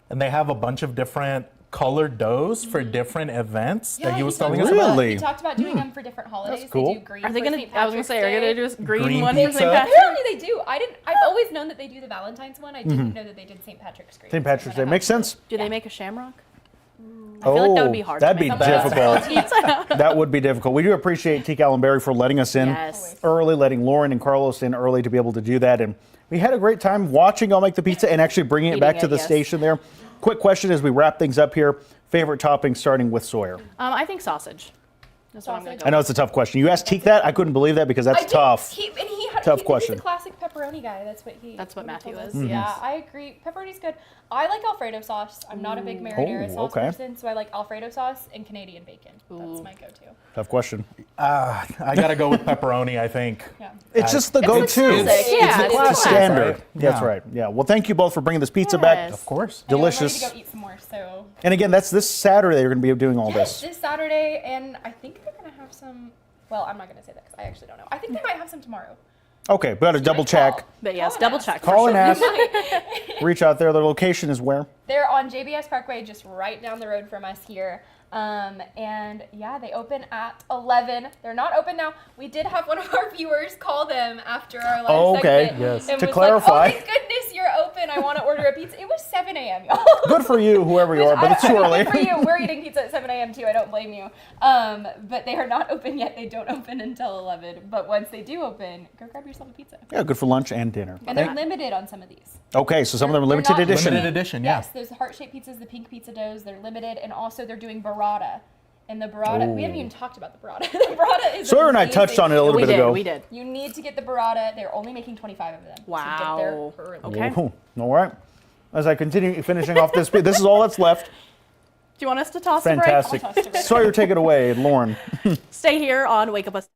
And they have a bunch of different colored doughs for different events that he was talked telling us about- about. Really? He talked about doing them for different holidays. cool. They do green Are they for gonna? St. I was gonna Patrick's say, are they Day. gonna do a green, Green one pizza? for St. Patrick's? Apparently they do. I've always known that they do the Valentine's one. I didn't know that they did St. Patrick's green. St. Patrick's Day. Makes sense. Do they make a shamrock? I Oh, feel like that would be hard. that'd to be make difficult. That would be difficult. We do appreciate Teak Allenberry for letting us in Yes. early, letting Lauren and Carlos in early to be able to do that. And we had a great time watching y'all make the pizza and actually bringing it back Eating to it, the yes. station there. Quick question as we wrap things up here. Favorite topping starting with Sawyer? I think sausage. That's what I'm gonna go I know it's a tough question. You asked Teak that? I couldn't believe that because that's tough. Tough question. He's a classic pepperoni guy. That's what Matthew is. Yeah, I agree. Pepperoni's good. I like Alfredo sauce. I'm not a big marinara sauce person, so I like Alfredo sauce and Canadian bacon. That's my go-to. Tough question. I gotta go with pepperoni, I think. Yeah. It's just the go-to. It's standard. Right? That's right. Yeah. Well, thank you both for bringing this pizza back. Of course. Delicious. I'm ready to go eat some more, so. And again, that's this Saturday you're going to be doing all this. This Saturday, and I think they're going to have some, well, I'm not going to say that because I actually don't know. I think they might have some tomorrow. Okay, we got to double check. But yes, double check. Call and ask. Reach out there. The location is where? They're on JBS Parkway, just right down the road from us here. And yeah, they open at 11. They're not open now. We did have one of our viewers call them after our live segment. Yes. And To was clarify. like, oh my goodness, you're open. I want to order a pizza. It was 7 a.m., y'all. Good for you, whoever you are, but it's too early. Good for you. We're eating pizza at 7 a.m. too. I don't blame you. But they are not open yet. They don't open until 11. But once they do open, go grab yourself a pizza. Yeah, good for lunch and dinner. And they're limited on some of these. Okay, so some of them are limited not edition. Limited edition, yeah. Yes, those heart-shaped pizzas, the pink pizza doughs, they're limited, and also they're doing burrata. And the burrata, we haven't even talked about the burrata. The burrata is Sawyer and I touched on it a little bit ago. We did. You need to get the burrata. They're only making 25 of them. Wow. So get there early. Okay. Ooh, all right. As I continue finishing off this, this is all that's left. Do you want us to toss Fantastic. the break? Sawyer, take it away, Lauren. Stay here on Wake Up West.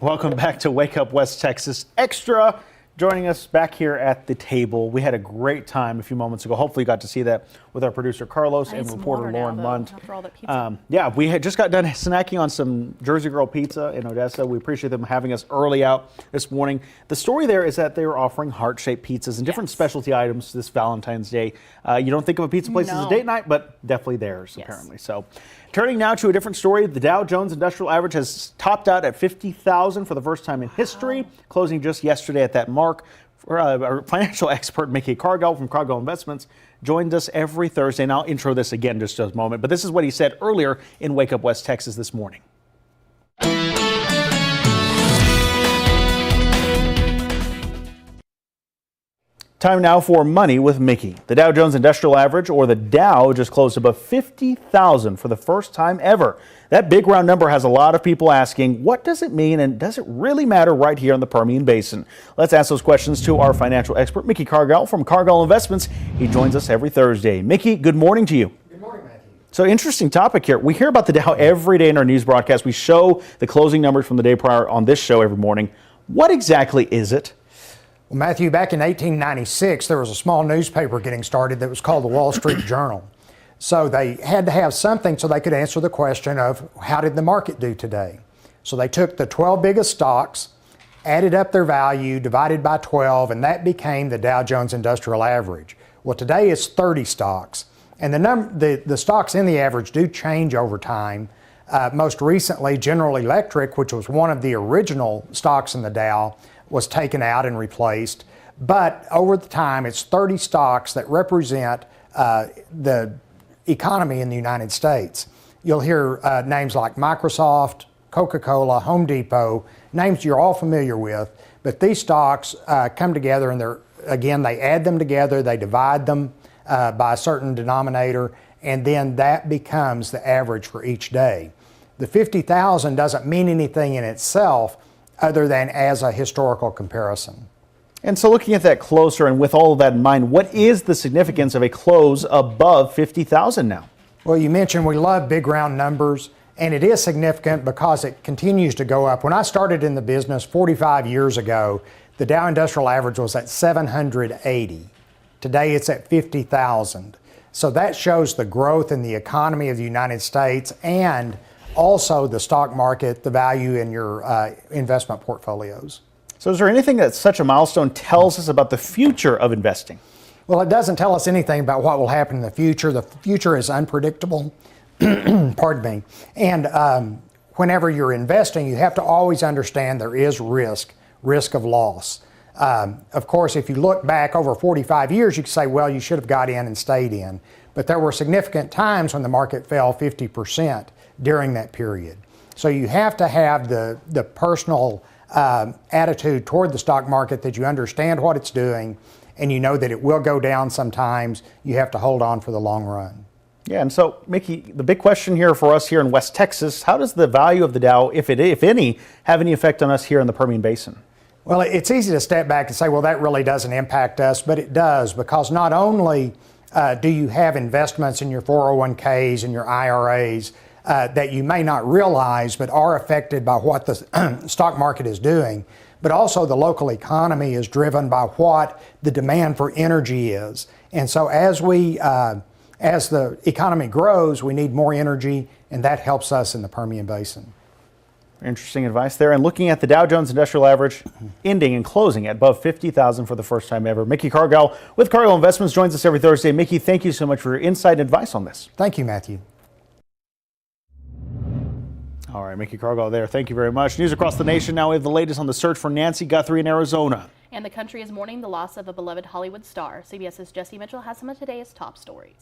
Welcome back to Wake Up West Texas Extra. joining us back here at the table. We had a great time a few moments ago. Hopefully you got to see that with our producer Carlos and reporter Lauren Munt. Yeah, we had just got done snacking on some Jersey Girl pizza in Odessa. We appreciate them having us early out this morning. The story there is that they were offering heart-shaped pizzas and different specialty items this Valentine's Day. You don't think of a pizza place as a date night, but definitely theirs, apparently. So, turning now to a different story, the Dow Jones Industrial Average has topped out at 50,000 for the first time in history, closing just yesterday at that mark. Our financial expert, Mickey Cargill from Cargill Investments, joined us every Thursday, and I'll intro this again just a moment, but this is what he said earlier in Wake Up West Texas this morning. Time now for Money with Mickey. The Dow Jones Industrial Average, or the Dow, just closed above 50,000 for the first time ever. That big round number has a lot of people asking, what does it mean and does it really matter right here in the Permian Basin? Let's ask those questions to our financial expert, Mickey Cargill from Cargill Investments. He joins us every Thursday. Mickey, good morning to you. Good morning, Matthew. So interesting topic here. We hear about the Dow every day in our news broadcast. We show the closing numbers from the day prior on this show every morning. What exactly is it? Well, Matthew, back in 1896, there was a small newspaper getting started that was called the Wall Street Journal. So they had to have something so they could answer the question of how did the market do today? So they took the 12 biggest stocks, added up their value, divided by 12, and that became the Dow Jones Industrial Average. Well, today it's 30 stocks, and the stocks in the average do change over time. Most recently, General Electric, which was one of the original stocks in the Dow, was taken out and replaced. But over the time, it's 30 stocks that represent the economy in the United States. You'll hear names like Microsoft, Coca-Cola, Home Depot, names you're all familiar with. But these stocks come together and they add them together, they divide them by a certain denominator, and then that becomes the average for each day. The 50,000 doesn't mean anything in itself other than as a historical comparison. And so looking at that closer and with all of that in mind, what is the significance of a close above 50,000 now? Well, you mentioned we love big round numbers, and it is significant because it continues to go up. When I started in the business 45 years ago, the Dow Industrial Average was at 780. Today it's at 50,000. So that shows the growth in the economy of the United States and also the stock market, the value in your investment portfolios. So is there anything that such a milestone tells us about the future of investing? Well, it doesn't tell us anything about what will happen in the future. The future is unpredictable. Pardon me. And whenever you're investing, you have to always understand there is risk of loss. Of course, if you look back over 45 years, you could say, well, you should have got in and stayed in. But there were significant times when the market fell 50% during that period. So you have to have the personal attitude toward the stock market that you understand what it's doing and you know that it will go down sometimes. You have to hold on for the long run. Yeah, and so, Mickey, the big question here for us here in West Texas, how does the value of the Dow, if any, have any effect on us here in the Permian Basin? Well, it's easy to step back and say, well, that really doesn't impact us, but it does, because not only do you have investments in your 401ks and your IRAs that you may not realize but are affected by what the stock market is doing, but also the local economy is driven by what the demand for energy is. And so as the economy grows, we need more energy, and that helps us in the Permian Basin. Interesting advice there. And looking at the Dow Jones Industrial Average ending and closing at above 50,000 for the first time ever. Mickey Cargill with Cargill Investments joins us every Thursday. Mickey, thank you so much for your insight and advice on this. Thank you, Matthew. All right, Mickey Cargill there. Thank you very much. News across the nation now. We have the latest on the search for Nancy Guthrie in Arizona. And the country is mourning the loss of a beloved Hollywood star. CBS's Jesse Mitchell has some of today's top stories.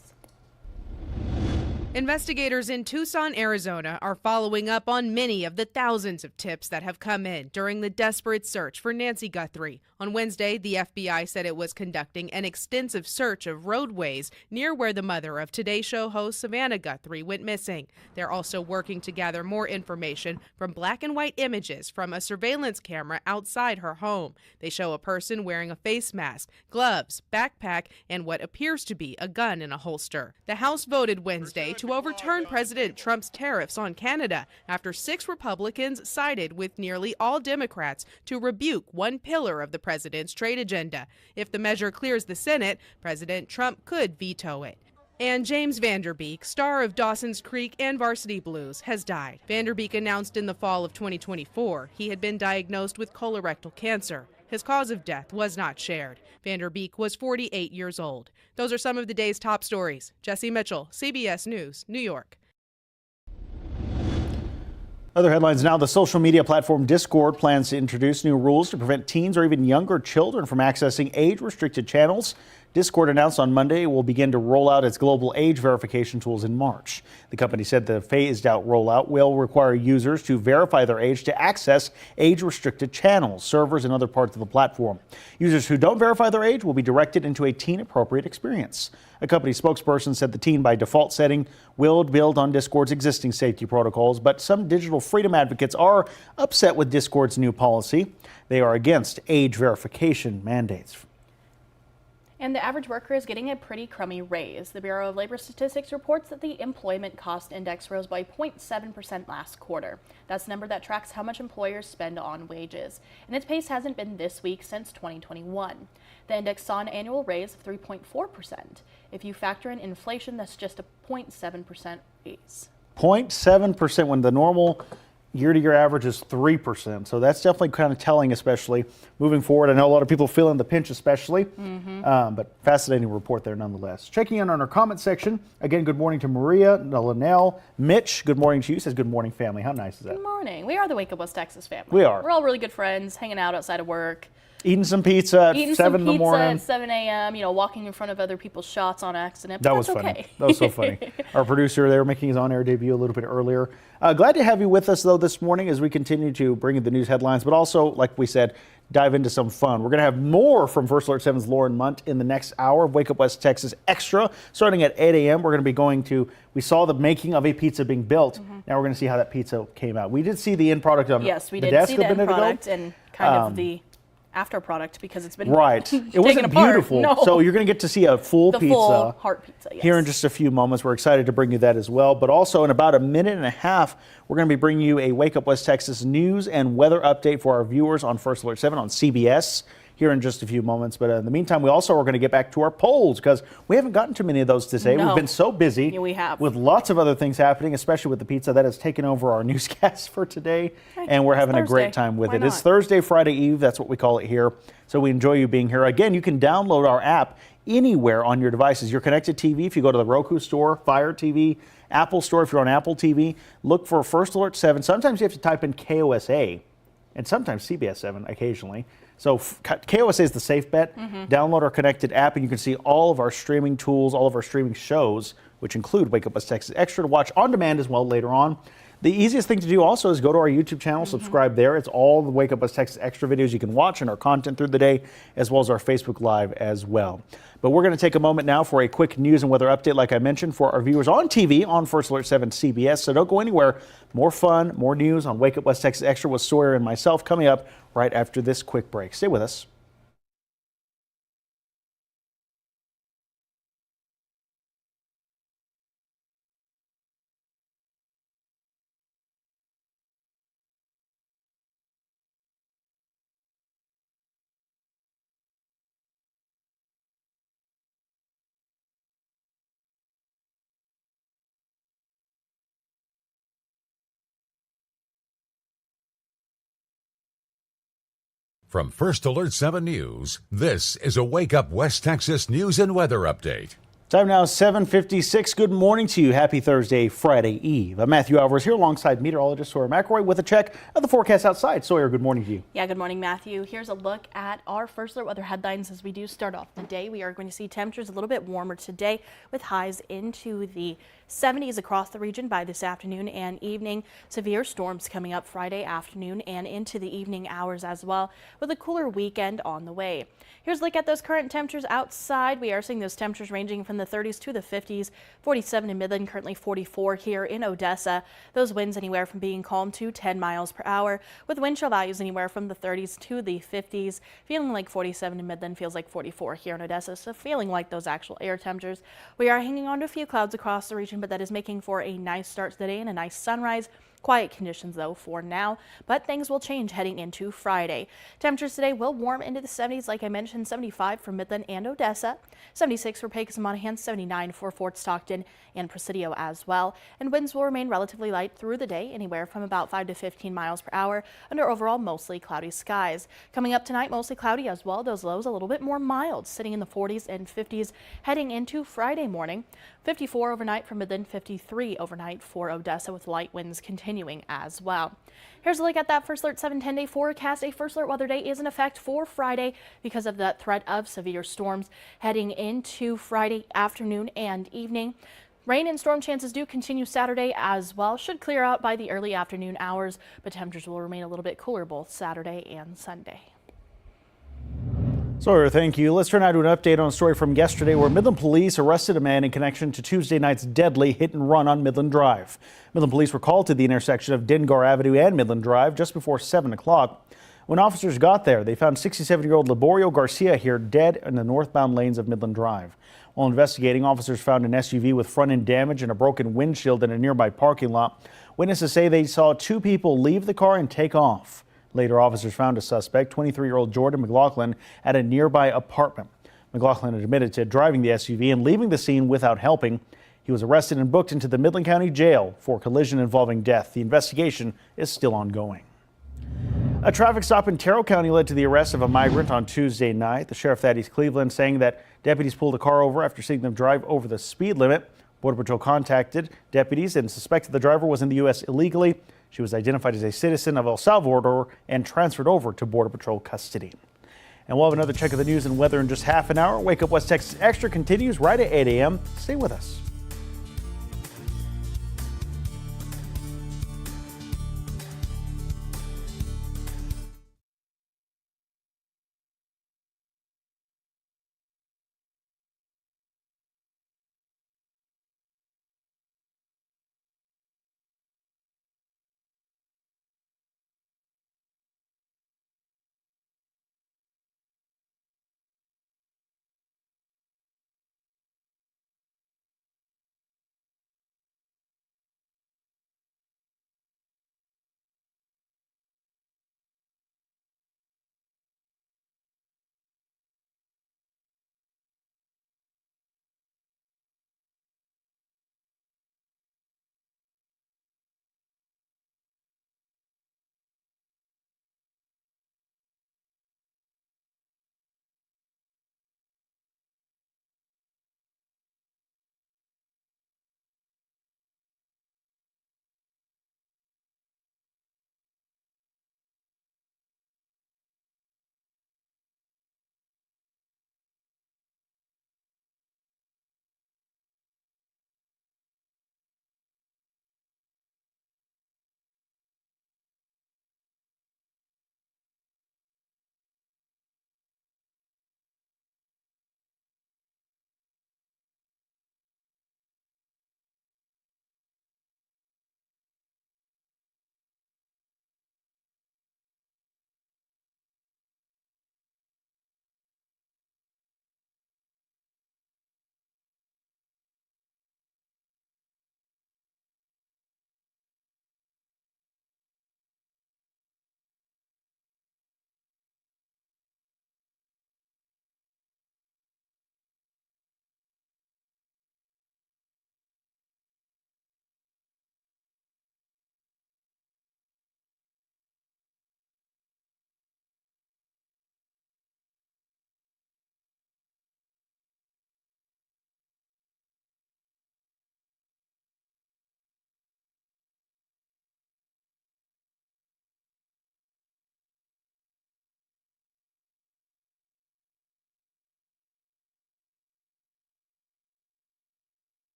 Investigators in Tucson, Arizona are following up on many of the thousands of tips that have come in during the desperate search for Nancy Guthrie. On Wednesday, the FBI said it was conducting an extensive search of roadways near where the mother of Today Show host Savannah Guthrie went missing. They're also working to gather more information from black and white images from a surveillance camera outside her home. They show a person wearing a face mask, gloves, backpack, and what appears to be a gun in a holster. The House voted Wednesday to to overturn President Trump's tariffs on Canada after 6 Republicans sided with nearly all Democrats to rebuke one pillar of the president's trade agenda. If the measure clears the Senate, President Trump could veto it. And James Van Der Beek, star of Dawson's Creek and Varsity Blues, has died. Van Der Beek announced in the fall of 2024 he had been diagnosed with colorectal cancer. His cause of death was not shared. Van Der Beek was 48 years old. Those are some of the day's top stories. Jesse Mitchell, CBS News, New York. Other headlines now. The social media platform Discord plans to introduce new rules to prevent teens or even younger children from accessing age-restricted channels. Discord announced on Monday it will begin to roll out its global age verification tools in March. The company said the phased-out rollout will require users to verify their age to access age-restricted channels, servers, and other parts of the platform. Users who don't verify their age will be directed into a teen-appropriate experience. A company spokesperson said the teen by default setting will build on Discord's existing safety protocols, but some digital freedom advocates are upset with Discord's new policy. They are against age verification mandates. And the average worker is getting a pretty crummy raise. The Bureau of Labor Statistics reports that the Employment Cost Index rose by 0.7% last quarter. That's the number that tracks how much employers spend on wages. And its pace hasn't been this weak since 2021. The index saw an annual raise of 3.4%. If you factor in inflation, that's just a 0.7% raise. 0.7% when the normal year-to-year average is 3%. So that's definitely kind of telling, especially moving forward. I know a lot of people feeling the pinch, especially, but fascinating report there nonetheless. Checking in on our comment section. Again, good morning to Maria, Linnell, Mitch. Good morning to you. Says good morning, family. How nice is that? Good morning. We are the Wake Up West Texas family. We are. We're all really good friends, hanging out outside of work. Eating some pizza at 7 in the morning. At 7 a.m., walking in front of other people's shots on accident. That was funny. Okay. That was so funny. Our producer there making his on-air debut a little bit earlier. Glad to have you with us, though, this morning as we continue to bring you the news headlines, but also, like we said, dive into some fun. We're going to have more from First Alert 7's Lauren Munt in the next hour of Wake Up West Texas Extra. Starting at 8 a.m., we're going to be going to, we saw the making of a pizza being built. Now we're going to see how that pizza came out. We did see the end product on yes, we the did desk see a the end minute ago. product and kind of the after product because it's been right. It wasn't apart. beautiful. No. So you're going to get to see a full the pizza. Full heart pizza, yes. Here in just a few moments. We're excited to bring you that as well. But also in about a minute and a half, we're going to be bringing you a Wake Up West Texas news and weather update for our viewers on First Alert 7 on CBS here in just a few moments. But in the meantime, we also are going to get back to our polls because we haven't gotten too many of those today. No. We've been so busy Yeah, we have. with lots of other things happening, especially with the pizza that has taken over our newscast for today. And we're having a great time with Why it. not? It's Thursday, Friday Eve. That's what we call it here. So we enjoy you being here. Again, you can download our app anywhere on your devices. Your connected TV, if you go to the Roku store, Fire TV, Apple store, if you're on Apple TV, look for First Alert 7. Sometimes you have to type in KOSA and sometimes CBS 7 occasionally. So KOSA is the safe bet. Download our connected app and you can see all of our streaming tools, all of our streaming shows, which include Wake Up West Texas Extra to watch on demand as well later on. The easiest thing to do also is go to our YouTube channel, subscribe there. It's all the Wake Up West Texas Extra videos you can watch and our content through the day, as well as our Facebook Live as well. But we're going to take a moment now for a quick news and weather update, like I mentioned, for our viewers on TV on First Alert 7 CBS. So don't go anywhere. More fun, more news on Wake Up West Texas Extra with Sawyer and myself coming up right after this quick break. Stay with us. From First Alert 7 News, this is a Wake Up West Texas news and weather update. Time now 7:56. Good morning to you. Happy Thursday, Friday Eve. I'm Matthew Alvarez here alongside meteorologist Sawyer McElroy with a check of the forecast outside. Sawyer, good morning to you. Yeah, good morning, Matthew. Here's a look at our First Alert weather headlines as we do start off the day. We are going to see temperatures a little bit warmer today with highs into the 70s across the region by this afternoon and evening. Severe storms coming up Friday afternoon and into the evening hours as well, with a cooler weekend on the way. Here's a look at those current temperatures outside. We are seeing those temperatures ranging from from the 30s to the 50s, 47 in Midland, currently 44 here in Odessa. Those winds anywhere from being calm to 10 miles per hour, with wind chill values anywhere from the 30s to the 50s. Feeling like 47 in Midland, feels like 44 here in Odessa, so feeling like those actual air temperatures. We are hanging on to a few clouds across the region, but that is making for a nice start to the day and a nice sunrise. Quiet conditions though for now, but things will change heading into Friday. Temperatures today will warm into the 70s, like I mentioned, 75 for Midland and Odessa, 76 for Pecos and Monahans, 79 for Fort Stockton and Presidio as well. And winds will remain relatively light through the day, anywhere from about 5 to 15 miles per hour under overall mostly cloudy skies. Coming up tonight, mostly cloudy as well. Those lows a little bit more mild, sitting in the 40s and 50s heading into Friday morning. 54 overnight for Midland, 53 overnight for Odessa, with light winds continuing as well. Here's a look at that First Alert 7-10 day forecast. A First Alert weather day is in effect for Friday because of that threat of severe storms heading into Friday afternoon and evening. Rain and storm chances do continue Saturday as well. Should clear out by the early afternoon hours, but temperatures will remain a little bit cooler both Saturday and Sunday. Sawyer, thank you. Let's turn now to an update on a story from yesterday where Midland police arrested a man in connection to Tuesday night's deadly hit and run on Midland Drive. Midland police were called to the intersection of Dengar Avenue and Midland Drive just before 7 o'clock. When officers got there, they found 67-year-old Laborio Garcia here dead in the northbound lanes of Midland Drive. While investigating, officers found an SUV with front-end damage and a broken windshield in a nearby parking lot. Witnesses say they saw two people leave the car and take off. Later, officers found a suspect, 23-year-old Jordan McLaughlin, at a nearby apartment. McLaughlin admitted to driving the SUV and leaving the scene without helping. He was arrested and booked into the Midland County Jail for collision involving death. The investigation is still ongoing. A traffic stop in Terrell County led to the arrest of a migrant on Tuesday night. The sheriff at East Cleveland saying that deputies pulled a car over after seeing them drive over the speed limit. Border Patrol contacted deputies and suspected the driver was in the U.S. illegally. She was identified as a citizen of El Salvador and transferred over to Border Patrol custody. And we'll have another check of the news and weather in just half an hour. Wake Up West Texas Extra continues right at 8 a.m. Stay with us.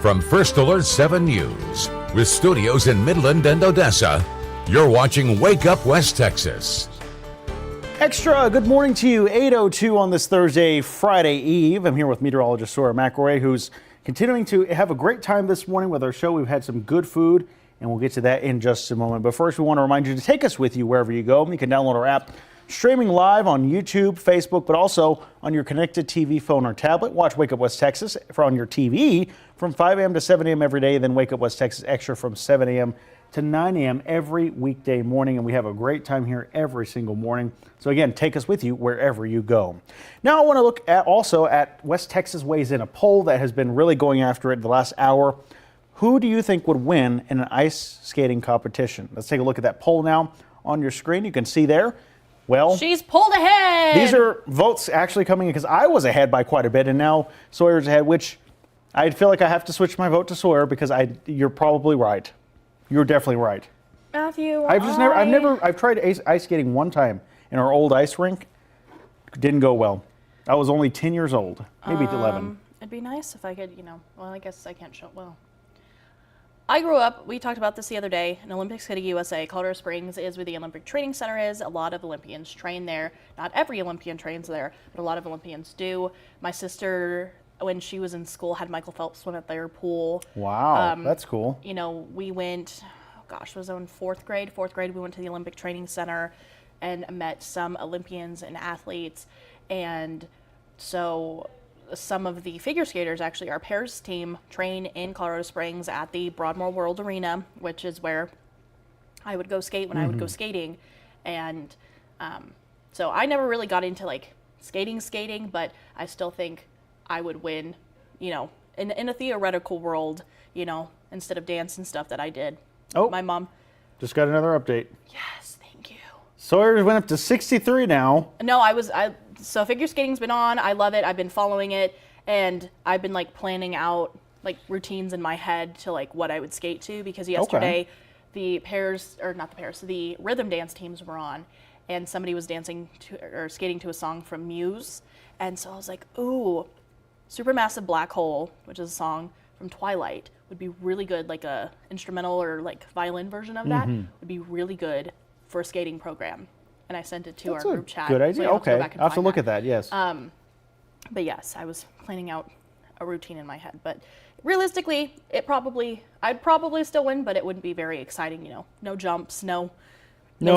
From First Alert 7 News, with studios in Midland and Odessa, you're watching Wake Up West Texas. Extra, good morning to you. 8:02 on this Thursday, Friday Eve. I'm here with meteorologist Sawyer McElroy, who's continuing to have a great time this morning with our show. We've had some good food, and we'll get to that in just a moment. But first, we want to remind you to take us with you wherever you go. You can download our app, streaming live on YouTube, Facebook, but also on your connected TV, phone, or tablet. Watch Wake Up West Texas on your TV from 5 a.m. to 7 a.m. every day, then Wake Up West Texas Extra from 7 a.m. to 9 a.m. every weekday morning, and we have a great time here every single morning. So again, take us with you wherever you go. Now I want to look at also at West Texas Weighs In, a poll that has been really going after it the last hour. Who do you think would win in an ice skating competition? Let's take a look at that poll now on your screen. You can see there. Well, she's pulled ahead. These are votes actually coming in because I was ahead by quite a bit, and now Sawyer's ahead, which I feel like I have to switch my vote to Sawyer because you're probably right. You're definitely right. Matthew, I've tried ice skating one time in our old ice rink. Didn't go well. I was only 10 years old, maybe 11. It'd be nice if I could, well, I guess I can't show, well. I grew up, we talked about this the other day, in Olympic City, USA. Colorado Springs is where the Olympic Training Center is. A lot of Olympians train there. Not every Olympian trains there, but a lot of Olympians do. My sister, when she was in school, had Michael Phelps swim at their pool. Wow, that's cool. We went, was in fourth grade, we went to the Olympic Training Center and met some Olympians and athletes. And so some of the figure skaters, actually, our pairs team, train in Colorado Springs at the Broadmoor World Arena, which is where I would go skate when I would go skating. And so I never really got into skating, but I still think I would win, in a theoretical world, instead of dance and stuff that I did. Oh, my mom just got another update. Yes, thank you. Sawyer went up to 63 now. No, so figure skating's been on. I love it. I've been following it, and I've been planning out routines in my head to what I would skate to, because yesterday the rhythm dance teams were on, and somebody was dancing to or skating to a song from Muse, and so I was like, ooh, Supermassive Black Hole, which is a song from Twilight, would be really good, a instrumental or violin version of that would be really good for a skating program. And I sent it to our group chat. Good idea. So okay, I'll have to look at that. Yes. But yes, I was planning out a routine in my head. But realistically, I'd probably still win, but it wouldn't be very exciting. No jumps, no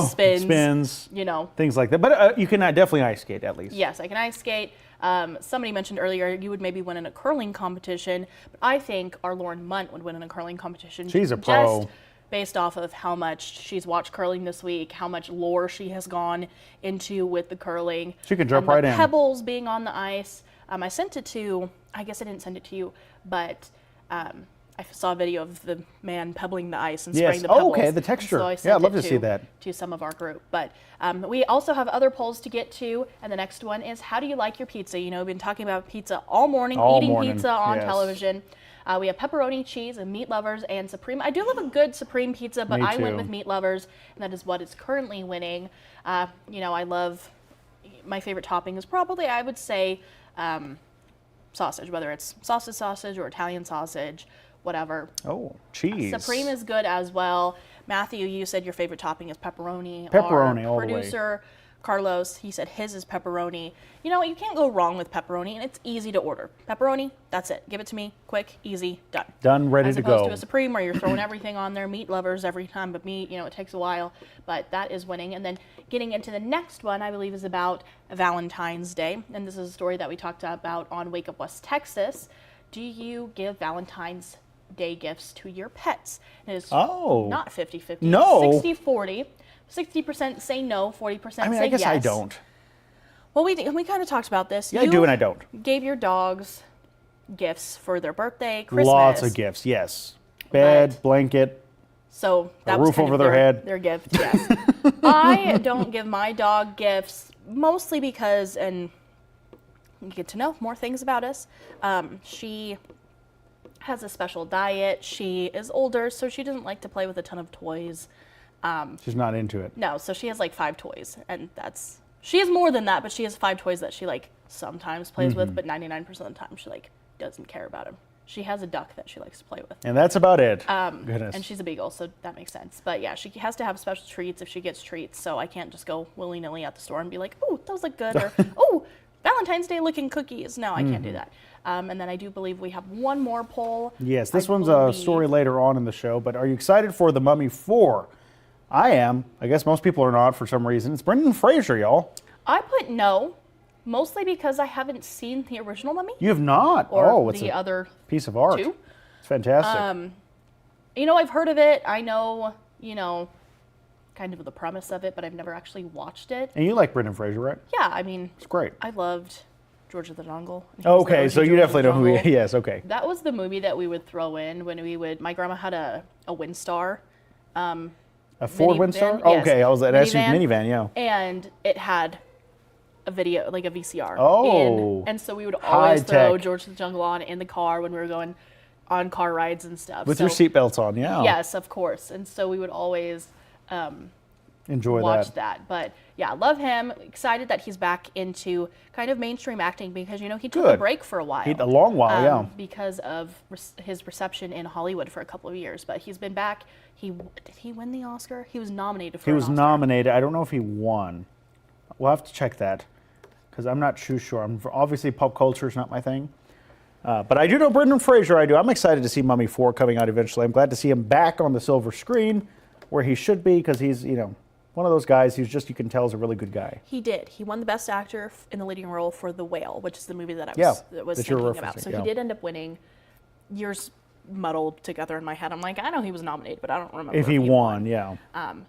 spins, things like that. But you can definitely ice skate at least. Yes, I can ice skate. Somebody mentioned earlier you would maybe win in a curling competition, but I think our Lauren Munt would win in a curling competition. She's a pro. Just based off of how much she's watched curling this week, how much lore she has gone into with the curling. She can jump right in. Pebbles being on the ice. I sent it to, I guess I didn't send it to you, but I saw a video of the man pebbling the ice and spraying the pebbles. Oh, okay, the texture. So I sent I'd love to see that. To some of our group. But we also have other polls to get to, and the next one is, how do you like your pizza? We've been talking about pizza all morning, eating pizza on television. We have pepperoni, cheese, and meat lovers, and supreme. I do love a good supreme pizza, but I went with meat lovers, and that is what is currently winning. I love, my favorite topping is probably, I would say, sausage, whether it's sausage or Italian sausage, whatever. Oh, cheese. Supreme is good as well. Matthew, you said your favorite topping is pepperoni. Pepperoni Our all the way. Producer Carlos, he said his is pepperoni. You can't go wrong with pepperoni, and it's easy to order. Pepperoni, that's it. Give it to me, quick, easy, done. Done, ready to go. As opposed to a Supreme where you're throwing everything on there. Meat lovers every time, but meat, it takes a while. But that is winning. And then getting into the next one, I believe, is about Valentine's Day. And this is a story that we talked about on Wake Up West Texas. Do you give Valentine's Day gifts to your pets? And it is not 50-50. No. 60-40. 60% say no, 40% say yes. I guess I don't. Well, we kind of talked about this. Yeah, I do and I don't. Gave your dogs gifts for their birthday, Christmas. Lots of gifts, yes. Bed, blanket, so that a was roof kind over of their head. Their gift, yes. I don't give my dog gifts, mostly because, and you get to know more things about us, she has a special diet. She is older, so she doesn't like to play with a ton of toys. She's not into it. No, so she has 5 toys, and she has more than that, but she has 5 toys that she sometimes plays with, but 99% of the time she doesn't care about them. She has a duck that she likes to play with. And that's about it. Goodness. And she's a beagle, so that makes sense. But yeah, she has to have special treats if she gets treats. So I can't just go willy-nilly at the store and be like, oh, those look good. Or, oh, Valentine's Day looking cookies. No, I can't do that. And then I do believe we have one more poll. Yes, this one's a story later on in the show. But are you excited for The Mummy 4? I am. I guess most people are not for some reason. It's Brendan Fraser, y'all. I put no. Mostly because I haven't seen the original Mummy. You have not? Or it's the other piece of art. Two. It's fantastic. You know, I've heard of it. I know, kind of the premise of it, but I've never actually watched it. And you like Brendan Fraser, right? Yeah, I mean, it's great. I loved George of the Jungle. Okay, so you definitely know who he is. Yes, okay. That was the movie that we would throw in when my grandma had a Windstar. A Ford Windstar? Yes. Okay, I was an SUV minivan, yeah. And it had a video, like a VCR. Oh. And so we would always throw George of the Jungle on in the car when we were going on car rides and stuff. With your seatbelts on, yeah. Yes, of course. And so we would always watch that. But yeah, love him. Excited that he's back into kind of mainstream acting because, he took a break for a while. A long while, yeah. Because of his reception in Hollywood for a couple of years. But he's been back. Did he win the Oscar? He was nominated for an Oscar. He was nominated. I don't know if he won. We'll have to check that because I'm not too sure. Obviously, pop culture is not my thing. But I do know Brendan Fraser. I do. I'm excited to see Mummy 4 coming out eventually. I'm glad to see him back on the silver screen where he should be because he's, one of those guys who's just, you can tell, is a really good guy. He did. He won the Best Actor in the leading role for The Whale, which is the movie that I was thinking about. So he did end up winning. Years muddled together in my head. I'm like, I know he was nominated, but I don't remember if he won. Yeah.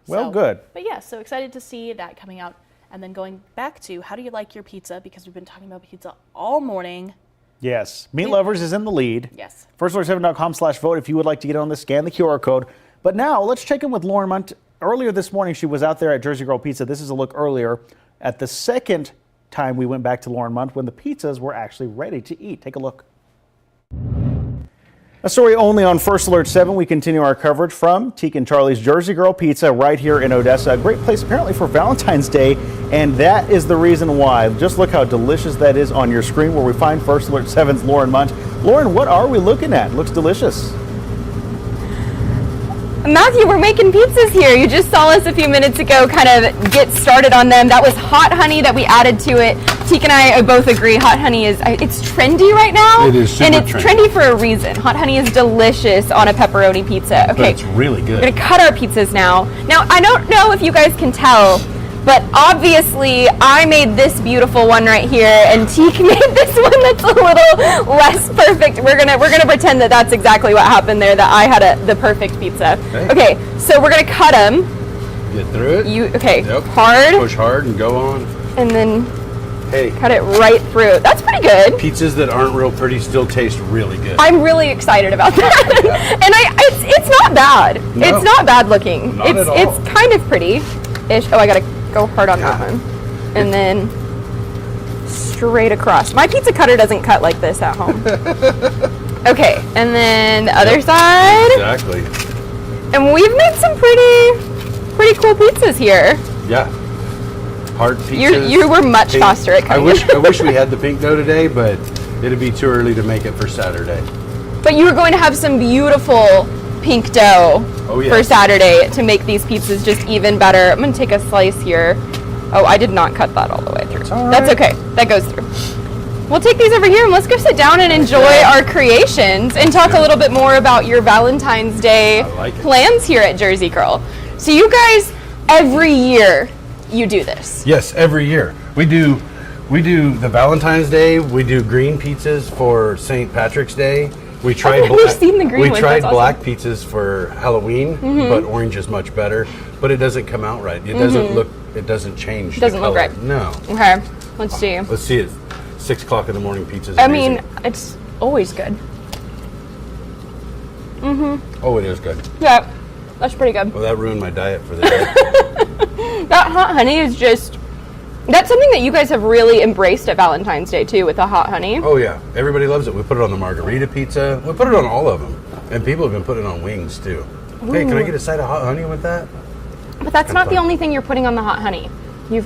Well, good. But yeah, so excited to see that coming out. And then going back to, how do you like your pizza? Because we've been talking about pizza all morning. Yes. Meat Lovers is in the lead. Yes. FirstAlert7.com/vote if you would like to get on this, scan the QR code. But now let's check in with Lauren Munt. Earlier this morning, she was out there at Jersey Girl Pizza. This is a look earlier at the second time we went back to Lauren Munt when the pizzas were actually ready to eat. Take a look. A story only on First Alert 7. We continue our coverage from Teak and Charlie's Jersey Girl Pizza right here in Odessa. A great place apparently for Valentine's Day, and that is the reason why. Just look how delicious that is on your screen where we find First Alert 7's Lauren Munt. Lauren, what are we looking at? Looks delicious. Matthew, we're making pizzas here. You just saw us a few minutes ago kind of get started on them. That was hot honey that we added to it. Teak and I both agree hot honey it's trendy right now. It is super and it's trendy for a reason. Hot honey is delicious on a pepperoni pizza. Okay, but it's really good. We're gonna cut our pizzas now. Now, I don't know if you guys can tell, but obviously I made this beautiful one right here, and Teak made this one that's a little less perfect. We're gonna pretend that that's exactly what happened there. That I had the perfect pizza. Okay, so we're gonna cut them. Get through it. Yep. Hard. Push hard and go on. And then cut it right through. That's pretty good. Pizzas that aren't real pretty still taste really good. I'm really excited about that. Yeah. And it's not bad. No. It's not bad looking. Not at all. It's kind of pretty-ish. Oh, I gotta go hard on that one. And then straight across. My pizza cutter doesn't cut like this at home. Okay, and then the other side. Exactly. And we've made some pretty cool pizzas here. Yeah. Hard pizzas. You were much faster at cutting. I wish we had the pink dough today, but it'd be too early to make it for Saturday. But you were going to have some beautiful pink dough for Saturday to make these pizzas just even better. I'm going to take a slice here. Oh, I did not cut that all the way through. That's okay. That goes through. We'll take these over here and let's go sit down and enjoy our creations and talk a little bit more about your Valentine's Day plans here at Jersey Girl. So you guys, every year, you do this. Yes, every year. We do the Valentine's Day, we do green pizzas for St. Patrick's Day. We tried black pizzas for Halloween, but orange is much better. But it doesn't come out right. It doesn't change. It doesn't look right. No. Okay, let's see. Let's see it. 6 o'clock in the morning pizzas. I mean, it's always good. Oh, it is good. Yeah, that's pretty good. Well, that ruined my diet for the day. That hot honey is that's something that you guys have really embraced at Valentine's Day too, with the hot honey. Oh yeah, everybody loves it. We put it on the margarita pizza. We put it on all of them. And people have been putting it on wings too. Ooh. Hey, can I get a side of hot honey with that? But that's not the only thing you're putting on the hot honey. You're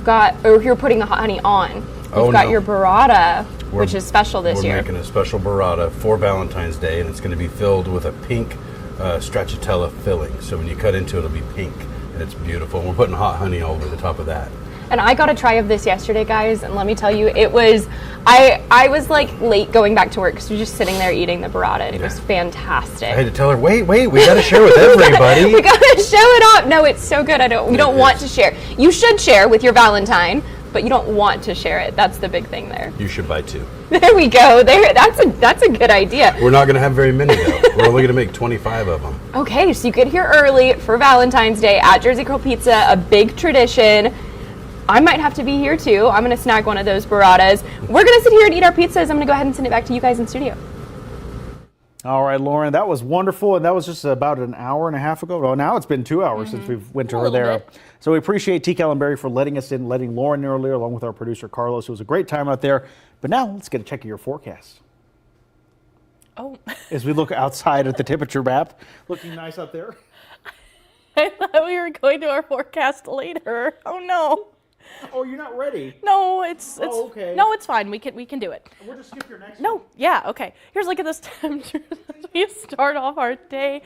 putting the hot honey on. You've got your burrata. which is special this year. We're making a special burrata for Valentine's Day, and it's going to be filled with a pink stracciatella filling. So when you cut into it, it'll be pink, and it's beautiful. And we're putting hot honey all over the top of that. And I got a try of this yesterday, guys, and let me tell you, it was, I was like late going back to work because we were just sitting there eating the burrata, and it was fantastic. I had to tell her, wait, we got to share with everybody. we got to show it off. No, it's so good. We don't want to share. You should share with your Valentine, but you don't want to share it. That's the big thing there. You should buy 2. There we go. That's a good idea. We're not going to have very many, though. We're only going to make 25 of them. Okay, so you get here early for Valentine's Day at Jersey Curl Pizza, a big tradition. I might have to be here too. I'm going to snag one of those burratas. We're going to sit here and eat our pizzas. I'm going to go ahead and send it back to you guys in studio. All right, Lauren, that was wonderful, and that was just about an hour and a half ago. Well, now it's been 2 hours since we've went to her there. So we appreciate T. Kellenberry for letting us in, letting Lauren in earlier, along with our producer Carlos. It was a great time out there. But now let's get a check of your forecast. Oh. As we look outside at the temperature map, looking nice out there. I thought we were going to our forecast later. Oh no. Oh, you're not ready? No, it's okay. No, it's fine. We can do it. We'll just skip your next one. No, yeah, okay. Here's look at those temperatures as we start off our day.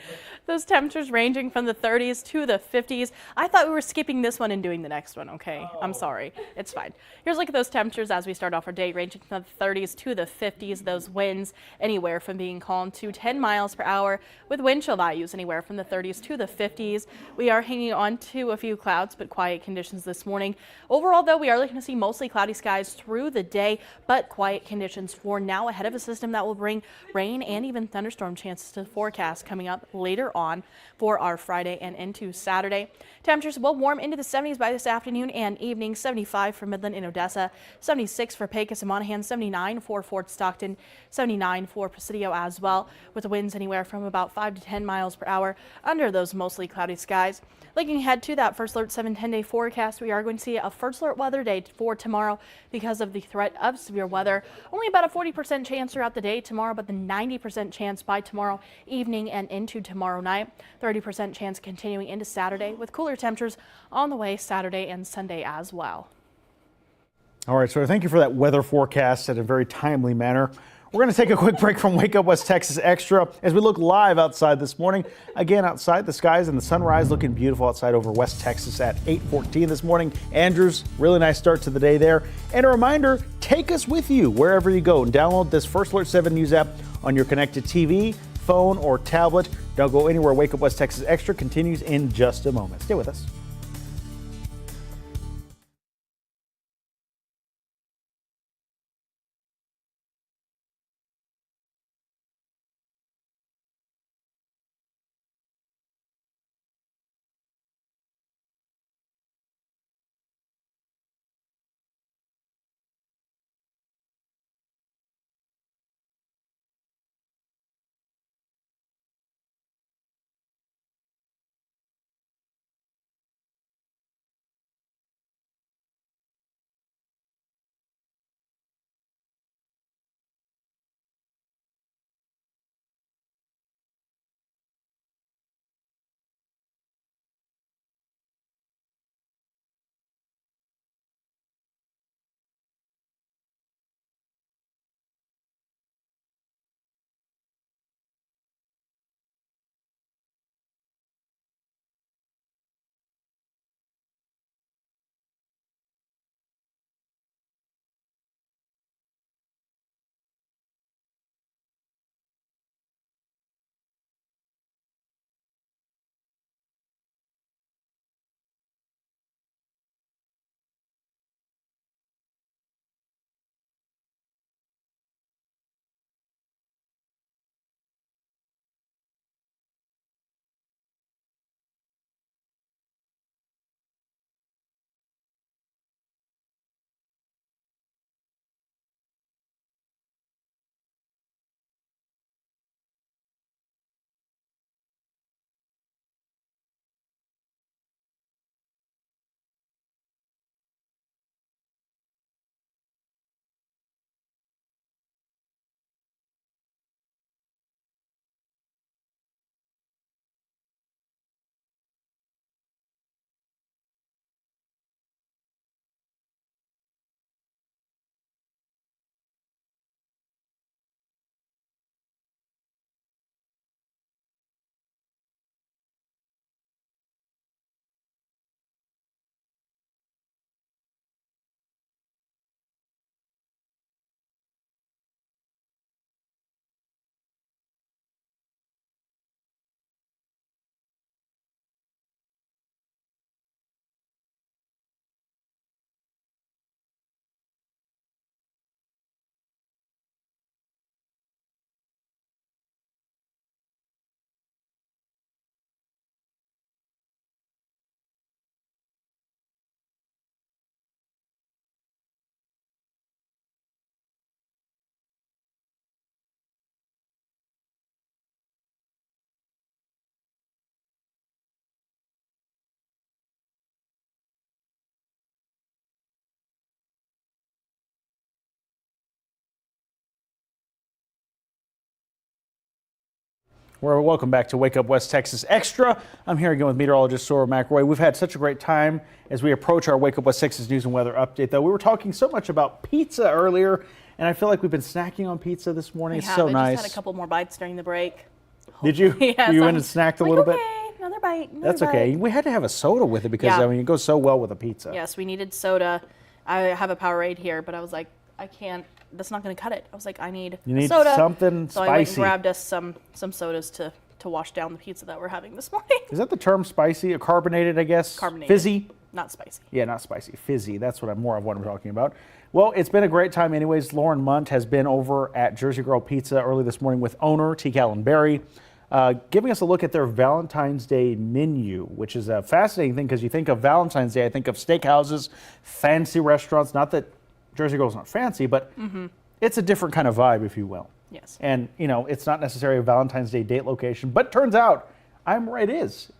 Those temperatures ranging from the 30s to the 50s. I thought we were skipping this one and doing the next one, okay? I'm sorry. It's fine. Here's look at those temperatures as we start off our day, ranging from the 30s to the 50s. Those winds anywhere from being calm to 10 miles per hour, with wind chill values anywhere from the 30s to the 50s. We are hanging on to a few clouds, but quiet conditions this morning. Overall, though, we are looking to see mostly cloudy skies through the day, but quiet conditions for now ahead of a system that will bring rain and even thunderstorm chances to forecast coming up later on for our Friday and into Saturday. Temperatures will warm into the 70s by this afternoon and evening. 75 for Midland and Odessa, 76 for Pecos and Monaghan, 79 for Fort Stockton, 79 for Presidio as well, with the winds anywhere from about 5 to 10 miles per hour under those mostly cloudy skies. Looking ahead to that First Alert 7-10-day forecast, we are going to see a First Alert weather day for tomorrow because of the threat of severe weather. Only about a 40% chance throughout the day tomorrow, but the 90% chance by tomorrow evening and into tomorrow night. 30% chance continuing into Saturday, with cooler temperatures on the way Saturday and Sunday as well. All right, so thank you for that weather forecast in a very timely manner. We're going to take a quick break from Wake Up West Texas Extra as we look live outside this morning. Again, outside, the skies and the sunrise looking beautiful outside over West Texas at 8:14 this morning. Andrews, really nice start to the day there. And a reminder, take us with you wherever you go and download this First Alert 7 News app on your connected TV, phone, or tablet. Don't go anywhere. Wake Up West Texas Extra continues in just a moment. Stay with us. Well, welcome back to Wake Up West Texas Extra. I'm here again with meteorologist Sora McRoy. We've had such a great time as we approach our Wake Up West Texas news and weather update, though. We were talking so much about pizza earlier, and I feel like we've been snacking on pizza this morning. It's so nice. I just had a couple more bites during the break. Did you? Yes, you went and snacked a little bit? Another bite. That's okay. We had to have a soda with it because, I mean, it goes so well with a pizza. Yes, we needed soda. I have a Powerade here, but I was like, I can't. That's not going to cut it. I was like, I need a soda. Something so spicy. I went and grabbed us some sodas to wash down the pizza that we're having this morning. Is that the term spicy or carbonated, I guess? Carbonated. Fizzy? Not spicy. Yeah, not spicy. Fizzy. That's what more of what I'm talking about. Well, it's been a great time anyways. Lauren Munt has been over at Jersey Girl Pizza early this morning with owner T. Callan Berry, giving us a look at their Valentine's Day menu, which is a fascinating thing because you think of Valentine's Day, I think of steakhouses, fancy restaurants. Not that Jersey Girl's not fancy, but it's a different kind of vibe, if you will. Yes. And, you know, it's not necessarily a Valentine's Day date location, but turns out it is.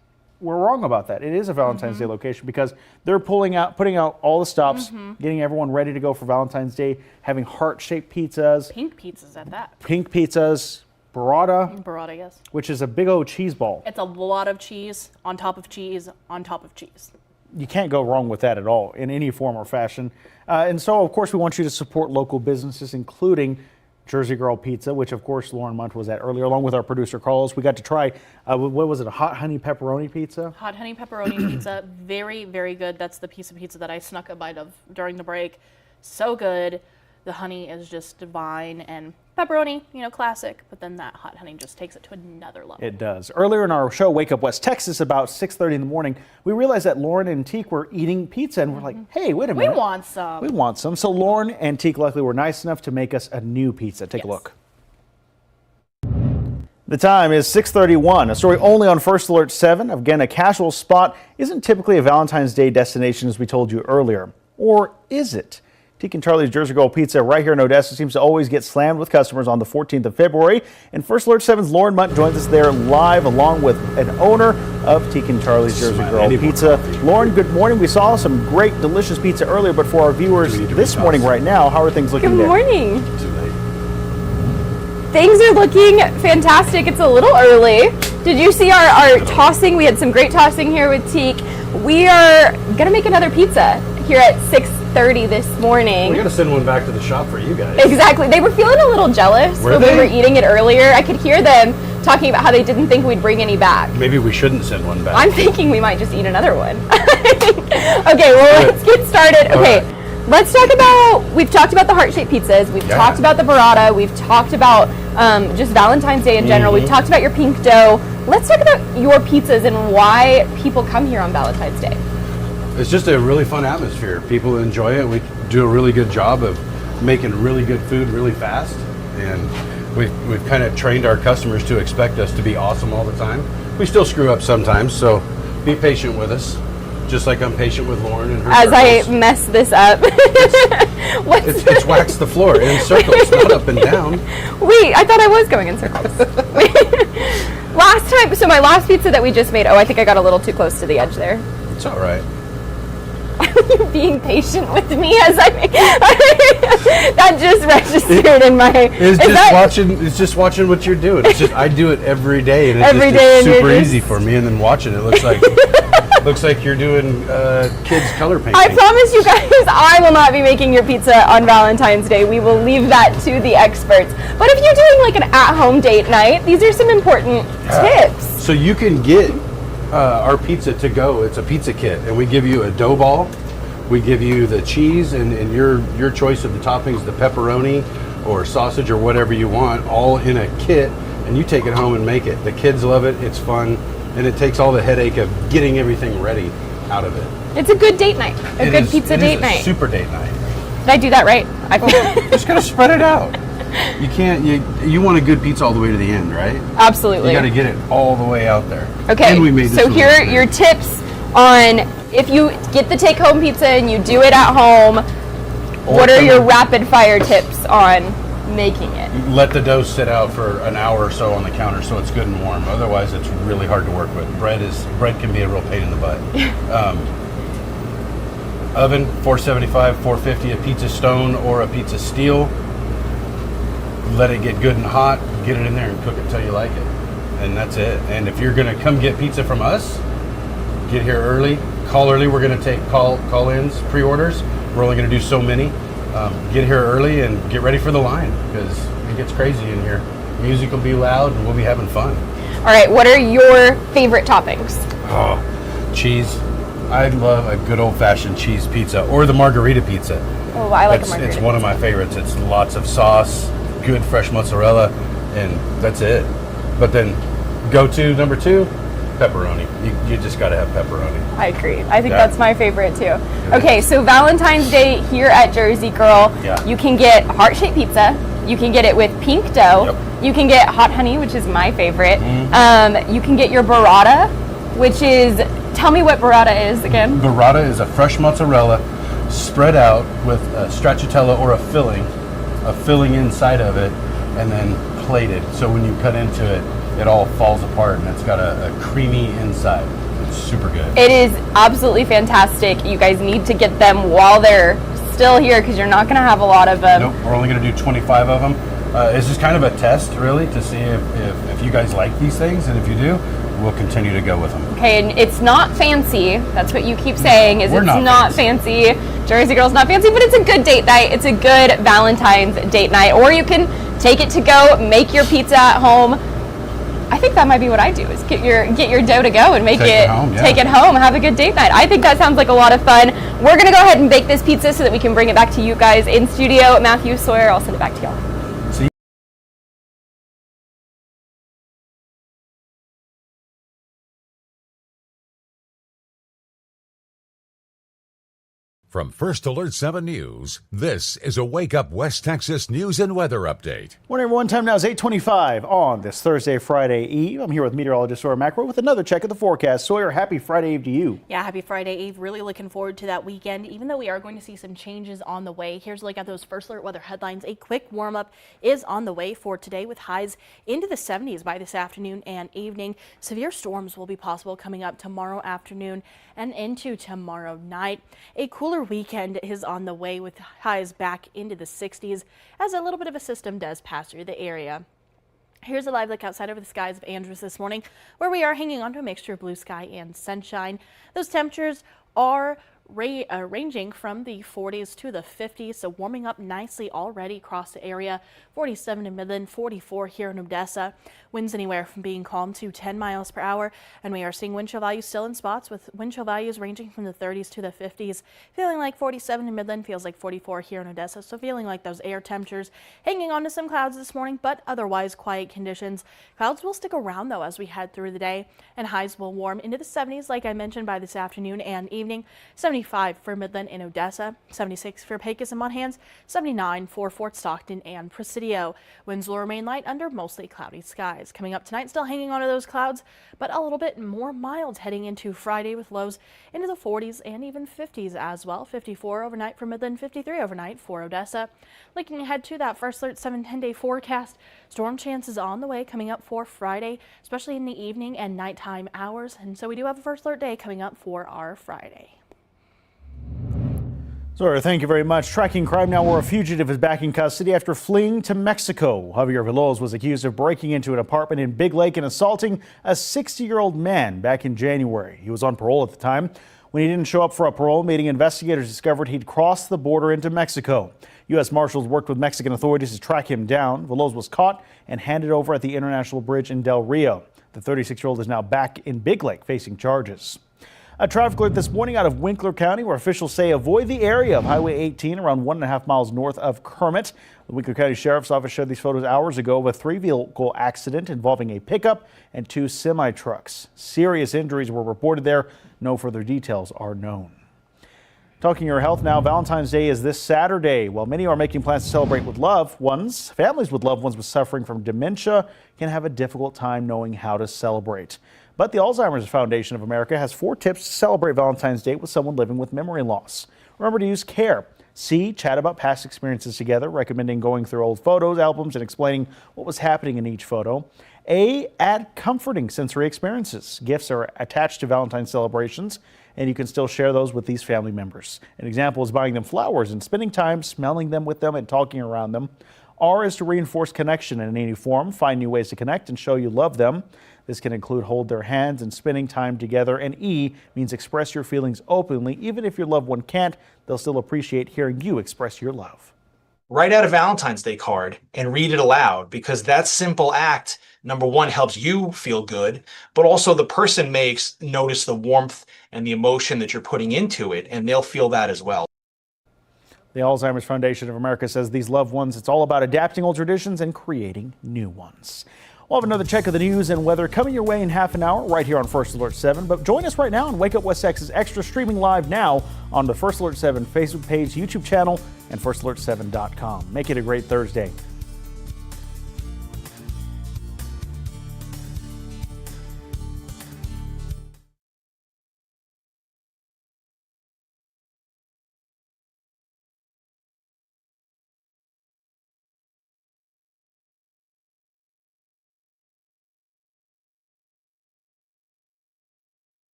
We're wrong about that. It is a Valentine's Day location because they're putting out all the stops, getting everyone ready to go for Valentine's Day, having heart-shaped pizzas. Pink pizzas at that. Pink pizzas, burrata. Burrata, yes. Which is a big old cheese ball. It's a lot of cheese on top of cheese on top of cheese. You can't go wrong with that at all in any form or fashion. And so, of course, we want you to support local businesses, including Jersey Girl Pizza, which, of course, Lauren Munt was at earlier, along with our producer, Carlos. We got to try, what was it, a hot honey pepperoni pizza? Hot honey pepperoni pizza. Very, very good. That's the piece of pizza that I snuck a bite of during the break. So good. The honey is just divine, and pepperoni, you know, classic, but then that hot honey just takes it to another level. It does. Earlier in our show, Wake Up West Texas, about 6:30 in the morning, we realized that Lauren and Teak were eating pizza, and we're like, hey, wait a minute. We want some. We want some. So Lauren and Teak luckily were nice enough to make us a new pizza. Take a look. The time is 6:31. A story only on First Alert 7. Again, a casual spot isn't typically a Valentine's Day destination, as we told you earlier. Or is it? Teak and Charlie's Jersey Girl Pizza right here in Odessa seems to always get slammed with customers on the 14th of February. And First Alert 7's Lauren Munt joins us there live along with an owner of Teak and Charlie's Jersey Girl Pizza. Lauren, good morning. We saw some great, delicious pizza earlier, but for our viewers this morning right now, how are things looking there? Good morning. Things are looking fantastic. It's a little early. Did you see our tossing? We had some great tossing here with Teak. We are going to make another pizza here at 6:30 this morning. We got to send one back to the shop for you guys. Exactly. They were feeling a little jealous when we were eating it earlier. I could hear them talking about how they didn't think we'd bring any back. Maybe we shouldn't send one back. I'm thinking we might just eat another one. Okay, well, let's get started. Okay, let's talk about, we've talked about the heart-shaped pizzas. We've talked about the burrata. We've talked about just Valentine's Day in general. We've talked about your pink dough. Let's talk about your pizzas and why people come here on Valentine's Day. It's just a really fun atmosphere. People enjoy it. We do a really good job of making really good food really fast. And we've kind of trained our customers to expect us to be awesome all the time. We still screw up sometimes, so be patient with us. Just like I'm patient with Lauren and her As circles. I mess this up. It's wax the floor in circles, not up and down. Wait, I thought I was going in circles. Last time, so my last pizza that we just made, I think I got a little too close to the edge there. It's all right. Are you being patient with me as I make that just registered in my It's just watching what you're doing. It's just I do it every day and it's super easy for me, and then watching it looks like you're doing kids color painting. I promise you guys I will not be making your pizza on Valentine's Day. We will leave that to the experts. But if you're doing like an at-home date night, these are some important tips. So you can get our pizza to go. It's a pizza kit, and we give you a dough ball, we give you the cheese and your choice of the toppings, the pepperoni or sausage or whatever you want, all in a kit, and you take it home and make it. The kids love it. It's fun, and it takes all the headache of getting everything ready out of it. It's a good date night. A good pizza date night. Super date night. Did I do that right? Just gotta spread it out. You can't. You want a good pizza all the way to the end, right? Absolutely. You got to get it all the way out there. Okay. And we made this so here are your tips on if you get the take-home pizza and you do it at home. What are your rapid-fire tips on making it? Let the dough sit out for an hour or so on the counter so it's good and warm. Otherwise, it's really hard to work with. Bread can be a real pain in the butt. Oven 475, 450, a pizza stone or a pizza steel. Let it get good and hot, get it in there and cook it till you like it. and that's it. And if you're gonna come get pizza from us, get here early, call early. We're gonna take call-ins, pre-orders. We're only gonna do so many. Get here early and get ready for the line, because it gets crazy in here. Music will be loud and we'll be having fun. All right, what are your favorite toppings? Oh, cheese. I love a good old-fashioned cheese pizza, or the margarita pizza. Oh, I like a margarita. It's one of my favorites. It's lots of sauce, good fresh mozzarella, and that's it. But then go-to number 2, pepperoni. You just got to have pepperoni. I agree. I think that's my favorite too. Okay, so Valentine's Day here at Jersey Girl, you can get heart-shaped pizza. You can get it with pink dough. Yep. You can get hot honey, which is my favorite. You can get your burrata, which is, tell me what burrata is again. Burrata is a fresh mozzarella spread out with a stracciatella or a filling inside of it, and then plated. So when you cut into it, it all falls apart, and it's got a creamy inside. It's super good. It is absolutely fantastic. You guys need to get them while they're still here, because you're not going to have a lot of them. Nope, we're only going to do 25 of them. It's just kind of a test, really, to see if you guys like these things, and if you do, we'll continue to go with them. Okay, and it's not fancy. That's what you keep saying, is We're it's not fancy. Jersey Girl's not fancy, but it's a good date night. It's a good Valentine's date night. Or you can take it to go, make your pizza at home. I think that might be what I do, is get your dough to go and make take it home, have a good date night. I think that sounds like a lot of fun. We're gonna go ahead and bake this pizza so that we can bring it back to you guys in studio. Matthew, Sawyer, I'll send it back to y'all. From First Alert 7 News, this is a Wake Up West Texas news and weather update. Morning, everyone. Time now is 8:25 on this Thursday, Friday Eve. I'm here with meteorologist Sawyer Macro with another check of the forecast. Sawyer, happy Friday Eve to you. Yeah, happy Friday Eve. Really looking forward to that weekend, even though we are going to see some changes on the way. Here's a look at those First Alert weather headlines. A quick warm up is on the way for today, with highs into the 70s by this afternoon and evening. Severe storms will be possible coming up tomorrow afternoon and into tomorrow night. A cooler weekend is on the way, with highs back into the 60s as a little bit of a system does pass through the area. Here's a live look outside over the skies of Andrews this morning, where we are hanging on to a mixture of blue sky and sunshine. Those temperatures are ranging from the 40s to the 50s, so warming up nicely already across the area. 47 in Midland, 44 here in Odessa. Winds anywhere from being calm to 10 miles per hour, and we are seeing wind chill values still in spots, with wind chill values ranging from the 30s to the 50s. Feeling like 47 in Midland, feels like 44 here in Odessa, so feeling like those air temperatures hanging on to some clouds this morning, but otherwise quiet conditions. Clouds will stick around though as we head through the day, and highs will warm into the 70s like I mentioned by this afternoon and evening. 75 for Midland and Odessa, 76 for Pecos and Monahans, 79 for Fort Stockton and Presidio. Winds will remain light under mostly cloudy skies. Coming up tonight, still hanging on to those clouds, but a little bit more mild heading into Friday, with lows into the 40s and even 50s as well. 54 overnight for Midland, 53 overnight for Odessa. Looking ahead to that First Alert 7-10-day forecast, storm chances on the way coming up for Friday, especially in the evening and nighttime hours. And so we do have a First Alert day coming up for our Friday. Sawyer, thank you very much. Tracking crime now, where a fugitive is back in custody after fleeing to Mexico. Javier Veloz was accused of breaking into an apartment in Big Lake and assaulting a 60-year-old man back in January. He was on parole at the time. When he didn't show up for a parole meeting, investigators discovered he'd crossed the border into Mexico. U.S. Marshals worked with Mexican authorities to track him down. Veloz was caught and handed over at the International Bridge in Del Rio. The 36-year-old is now back in Big Lake facing charges. A traffic alert this morning out of Winkler County, where officials say avoid the area of Highway 18 around 1.5 miles north of Kermit. The Winkler County Sheriff's Office showed these photos hours ago of a 3-vehicle accident involving a pickup and 2 semi-trucks. Serious injuries were reported there. No further details are known. Talking your health now, Valentine's Day is this Saturday. While many are making plans to celebrate with loved ones, families with loved ones suffering from dementia can have a difficult time knowing how to celebrate. But the Alzheimer's Foundation of America has 4 tips to celebrate Valentine's Day with someone living with memory loss. Remember to use care. C, chat about past experiences together, recommending going through old photos, albums, and explaining what was happening in each photo. A, add comforting sensory experiences. Gifts are attached to Valentine's celebrations, and you can still share those with these family members. An example is buying them flowers and spending time smelling them with them and talking around them. R is to reinforce connection in any form, find new ways to connect and show you love them. This can include hold their hands and spending time together. And E means express your feelings openly. Even if your loved one can't, they'll still appreciate hearing you express your love. Write out a Valentine's Day card and read it aloud, because that simple act, number one, helps you feel good, but also the person makes notice the warmth and the emotion that you're putting into it, and they'll feel that as well. The Alzheimer's Foundation of America says these loved ones, it's all about adapting old traditions and creating new ones. We'll have another check of the news and weather coming your way in half an hour right here on First Alert 7. But join us right now on Wake Up West Texas Extra, streaming live now on the First Alert 7 Facebook page, YouTube channel, and firstalert7.com. Make it a great Thursday.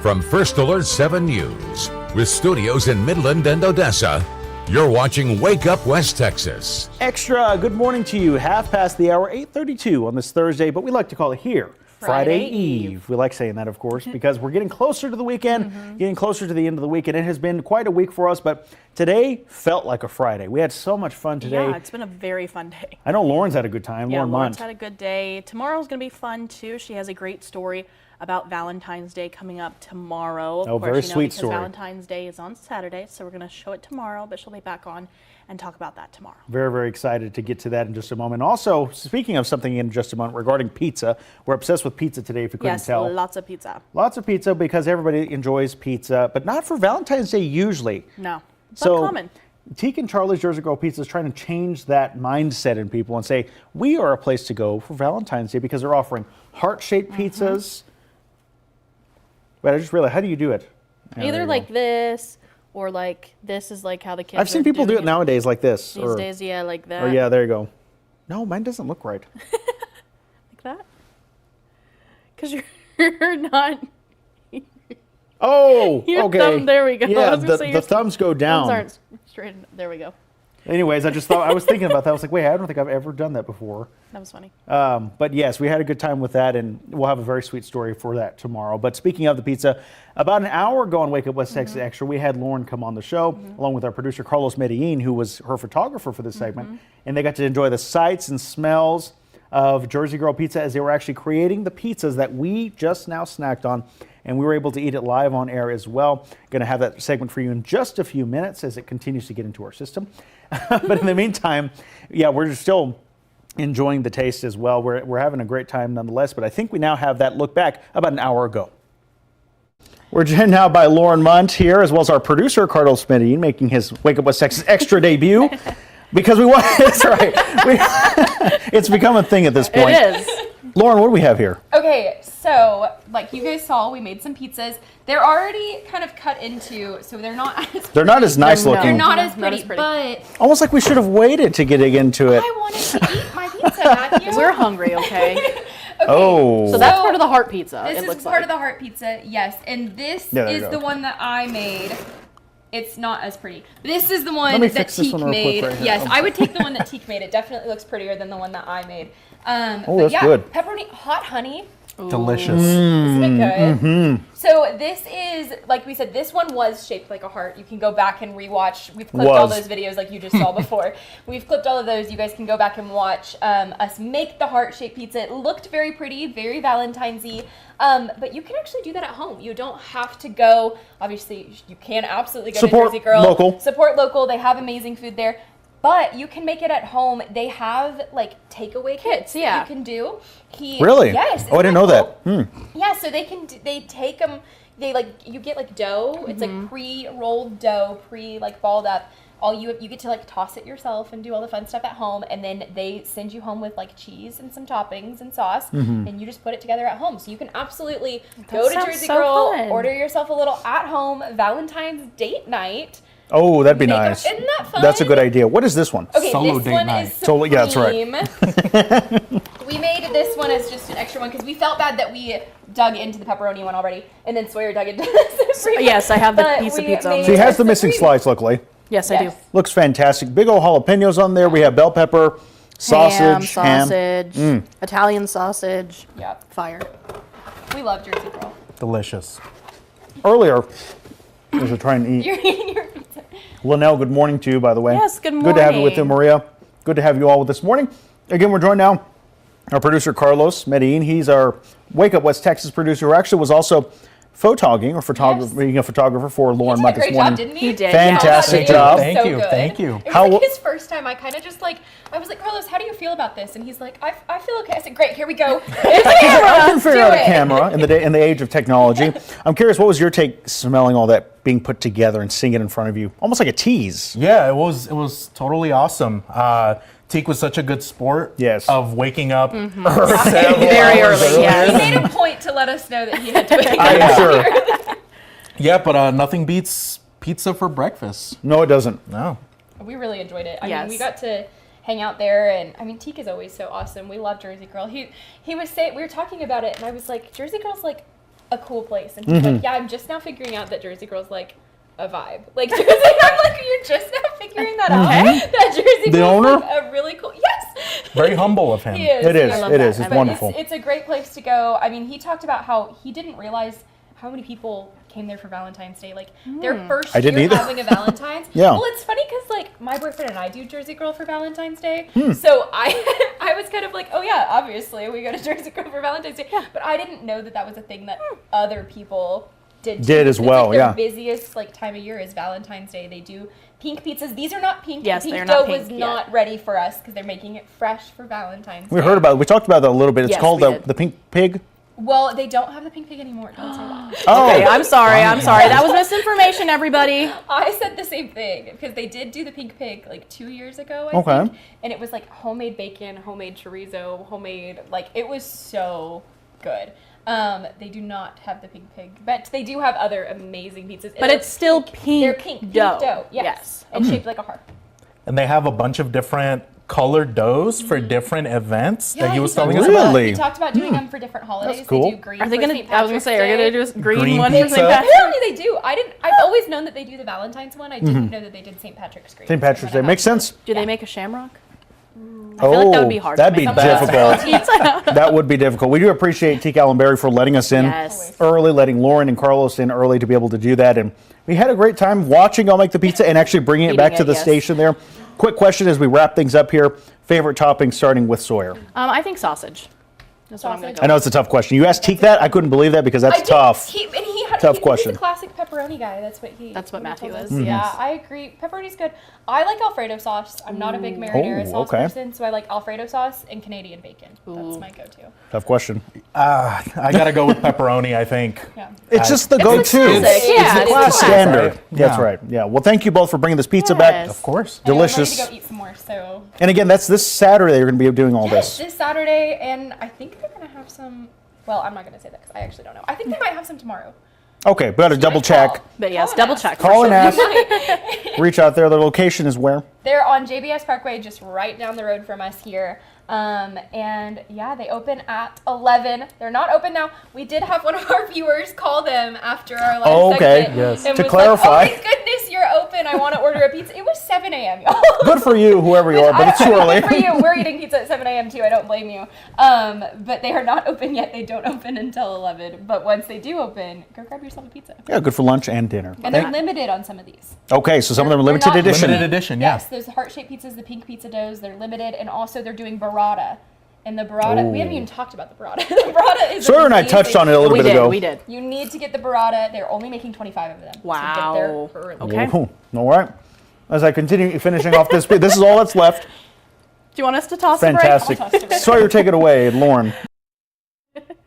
From First Alert 7 News, with studios in Midland and Odessa, you're watching Wake Up West Texas. Extra, good morning to you. Half past the hour, 8:32 on this Thursday, but we like to call it here Friday Eve. We like saying that, of course, because we're getting closer to the weekend, getting closer to the end of the week, and it has been quite a week for us, but today felt like a Friday. We had so much fun today. Yeah, it's been a very fun day. I know Lauren's had a good time. Yeah, Lauren's Lauren's had a good day. Tomorrow's going to be fun, too. She has a great story about Valentine's Day coming up tomorrow. Of course, very sweet story. Valentine's Day is on Saturday, so we're going to show it tomorrow, but she'll be back on and talk about that tomorrow. Very, very excited to get to that in just a moment. Also, speaking of something in just a moment regarding pizza, we're obsessed with pizza today, if you couldn't tell. Yes, lots of pizza. Lots of pizza because everybody enjoys pizza, but not for Valentine's Day usually. No, it's so, not common. Teak and Charlie's Jersey Girl Pizza is trying to change that mindset in people and say, we are a place to go for Valentine's Day because they're offering heart-shaped pizzas. But I just realized, how do you do it? Yeah, Either like this, or like this is like how the kids I've seen people do it nowadays like this. These days, yeah, like that. Or yeah, there you go. No, mine doesn't look right. Like that? Because you're not... Oh, Your okay. thumb, there we go. I Yeah, was gonna say the your thumbs go down. Thumbs aren't straight. There we go. Anyways, I was thinking about that. I was like, wait, I don't think I've ever done that before. That was funny. But yes, we had a good time with that, and we'll have a very sweet story for that tomorrow. But speaking of the pizza, about an hour ago on Wake Up West Texas Extra, we had Lauren come on the show, along with our producer Carlos Medellin, who was her photographer for this segment, and they got to enjoy the sights and smells of Jersey Girl Pizza as they were actually creating the pizzas that we just now snacked on, and we were able to eat it live on air as well. Going to have that segment for you in just a few minutes as it continues to get into our system. But in the meantime, yeah, we're still enjoying the taste as well. We're having a great time nonetheless, but I think we now have that look back about an hour ago. We're joined now by Lauren Munt here, as well as our producer, Carlos Medellin, making his Wake Up West Texas Extra debut. Because we want, that's right. It's become a thing at this point. It is. Lauren, what do we have here? Okay, so like you guys saw, we made some pizzas. They're already kind of cut into, so they're not as They're not as nice looking. They're not as pretty, but Almost like we should have waited to get into it. I wanted to eat my pizza, Matthew. We're hungry, okay? Okay, Oh. So that's part of the heart pizza. This it is looks part like. of the heart pizza, yes. And this Yeah, there you is go. the one that I made. It's not as pretty. This is the one Let me that fix this Teak one real quick made. right here. Yes, I would take the one that Teak made. It definitely looks prettier than the one that I made. Oh, but that's yeah, good. Pepperoni, hot honey. Delicious. Isn't it good? Mm-hmm. So this is, like we said, this one was shaped like a heart. You can go back and rewatch. We've clipped all those videos like you just saw before. We've clipped all of those. You guys can go back and watch us make the heart-shaped pizza. It looked very pretty, very Valentine's-y. But you can actually do that at home. You don't have to go. Obviously, you can absolutely go Support to Jersey Girl. local. Support local. They have amazing food there. But you can make it at home. They have like takeaway kits that yeah. you can do. Really? Yes. Oh, I didn't know that. Yeah, so they can they take them. They like you get like dough. It's like pre-rolled dough, like balled up. You get to like toss it yourself and do all the fun stuff at home, and then they send you home with like cheese and some toppings and sauce, and you just put it together at home. So you can absolutely go to Jersey Girl, order yourself a little at-home Valentine's date night. Oh, that'd be nice. Isn't that fun? That's a good idea. What is this one? Okay, Solo this date one night. is Supreme. Yeah, that's right. We made this one as just an extra one because we felt bad that we dug into the pepperoni one already, and then Sawyer dug into the Supreme. Yes, I have the But piece of we pizza. made She has the Supreme. missing slice, luckily. Yes, I do. Looks fantastic. Big old jalapenos on there. We have bell pepper, sausage, ham. Italian sausage. Yep. Fire. We love Jersey Girl. Delicious. Earlier, as we're trying to eat. You're eating your pizza. Linnell, good morning to you, by the way. Yes, good Good to have you with you, morning. Maria. Good to have you all with this morning. Again, we're joined now, our producer, Carlos Medellin. He's our Wake Up West Texas producer, who actually was also being a photographer for Lauren He Munt did a this great morning. job, didn't he? He did. Fantastic Yeah, job. Thank so you, good. thank you. It was How- like his first time. I kind of just like, I was like, Carlos, how do you feel about this? And he's like, I feel okay. I said, great, here we go. I can figure out a Do it. camera in the age of technology. I'm curious, what was your take smelling all that being put together and seeing it in front of you? Almost like a tease. Yeah, it was totally awesome. Teak was such a good sport. Yes. Of waking up Very hours early, yeah. He made a point to let us know that he had to wake up. I'm sure. Yeah, but nothing beats pizza for breakfast. No, it doesn't. No. We really enjoyed it. I Yes. mean, we got to hang out there, and I mean, Teak is always so awesome. We love Jersey Girl. He was saying, we were talking about it, and I was like, Jersey Girl's like a cool place, and he's like, yeah, I'm just now figuring out that Jersey Girl's like a vibe. Like, Jersey, I'm like, you're just now figuring that out. That Jersey The Girl's owner? like a really cool. Yes. Very humble of him. He is. It is. I love It that. is. It's But wonderful. It's a great place to go. I mean, he talked about how he didn't realize how many people came there for Valentine's Day. Like their first I didn't year either. having a Valentine's. Yeah. Well, it's funny because like my boyfriend and I do Jersey Girl for Valentine's Day. So I was kind of like, oh yeah, obviously we go to Jersey Girl for Valentine's Day. But I didn't know that was a thing that other people did as It's well, like yeah. their busiest like time of year is Valentine's Day. They do pink pizzas. These are not pink. Yes, the they're pink not dough pink was yet. not ready for us because they're making it fresh for Valentine's Day. We heard about it. We talked about that a little bit. It's Yes, called we did. the Pink Pig. Well, they don't have the pink pig anymore. Don't say that. Okay, I'm sorry. That was misinformation, everybody. I said the same thing because they did do the pink pig like 2 years ago, I think. And it was like homemade bacon, homemade chorizo, homemade, like it was so good. They do not have the pink pig, but they do have other amazing pizzas. But it's still pink. They're pink dough. Yes. And shaped like a heart. And they have a bunch of different colored doughs for different events that he was telling us about. about. He talked about doing them for different holidays. That's cool. They do green. Are they for gonna? St. I was gonna Patrick's say, are they Day. gonna do green Green one for pizza? St. Patrick's? Apparently they do. I've always known that they do the Valentine's one. I didn't know that they did St. Patrick's green. St. Patrick's Day makes sense. Do they make a shamrock? I feel like that would be hard. That'd to be make difficult. That would be difficult. We do appreciate T. Callenberry for letting us in early, letting Lauren and Carlos in early to be able to do that. And we had a great time watching y'all make the pizza and actually bringing it back to the station there. Quick question as we wrap things up here. Favorite topping starting with Sawyer? I think sausage. That's what I'm going to go I know it's a tough question. You asked Teak that? I couldn't believe that because that's tough. Tough question. He's a classic pepperoni guy. That's what Matthew is. Yeah, I agree. Pepperoni's good. I like Alfredo sauce. I'm not a big marinara sauce person, so I like Alfredo sauce and Canadian bacon. That's my go-to. Tough question. I gotta go with pepperoni, I think. Yeah. It's just the go-to. It's standard. Right. That's right. Yeah. Well, thank you both for bringing this pizza back. Of course. Delicious. I'm ready to go eat some more. So. And again, that's this Saturday you're going to be doing all this. This Saturday, and I think they're going to have some. Well, I'm not going to say that because I actually don't know. I think they might have some tomorrow. Okay, better double check. But yes, double check. Call and ask. Reach out there. The location is where? They're on JBS Parkway, just right down the road from us here. And yeah, they open at 11. They're not open now. We did have one of our viewers call them after our last segment. Yes. And To was clarify. Like, oh my goodness, you're open. I want to order a pizza. It was 7 a.m., y'all. Good for you, whoever you are, but it's too early. Good for you. We're eating pizza at 7 a.m. too. I don't blame you. But they are not open yet. They don't open until 11. But once they do open, go grab yourself a pizza. Yeah, good for lunch and dinner. And they're limited on some of these. Okay, so some of them are limited edition. Limited edition, yeah. Yes, those heart-shaped pizzas, the pink pizza doughs, they're limited. And also they're doing burrata. And the burrata, we haven't even talked about the burrata. The burrata is Sawyer and I touched on it a little bit ago. We did. You need to get the burrata. They're only making 25 of them. Wow. So get there early. Okay. Ooh, all right. As I continue finishing off this, this is all that's left. Do you want us to toss Fantastic. the break? Sawyer, take it away, Lauren.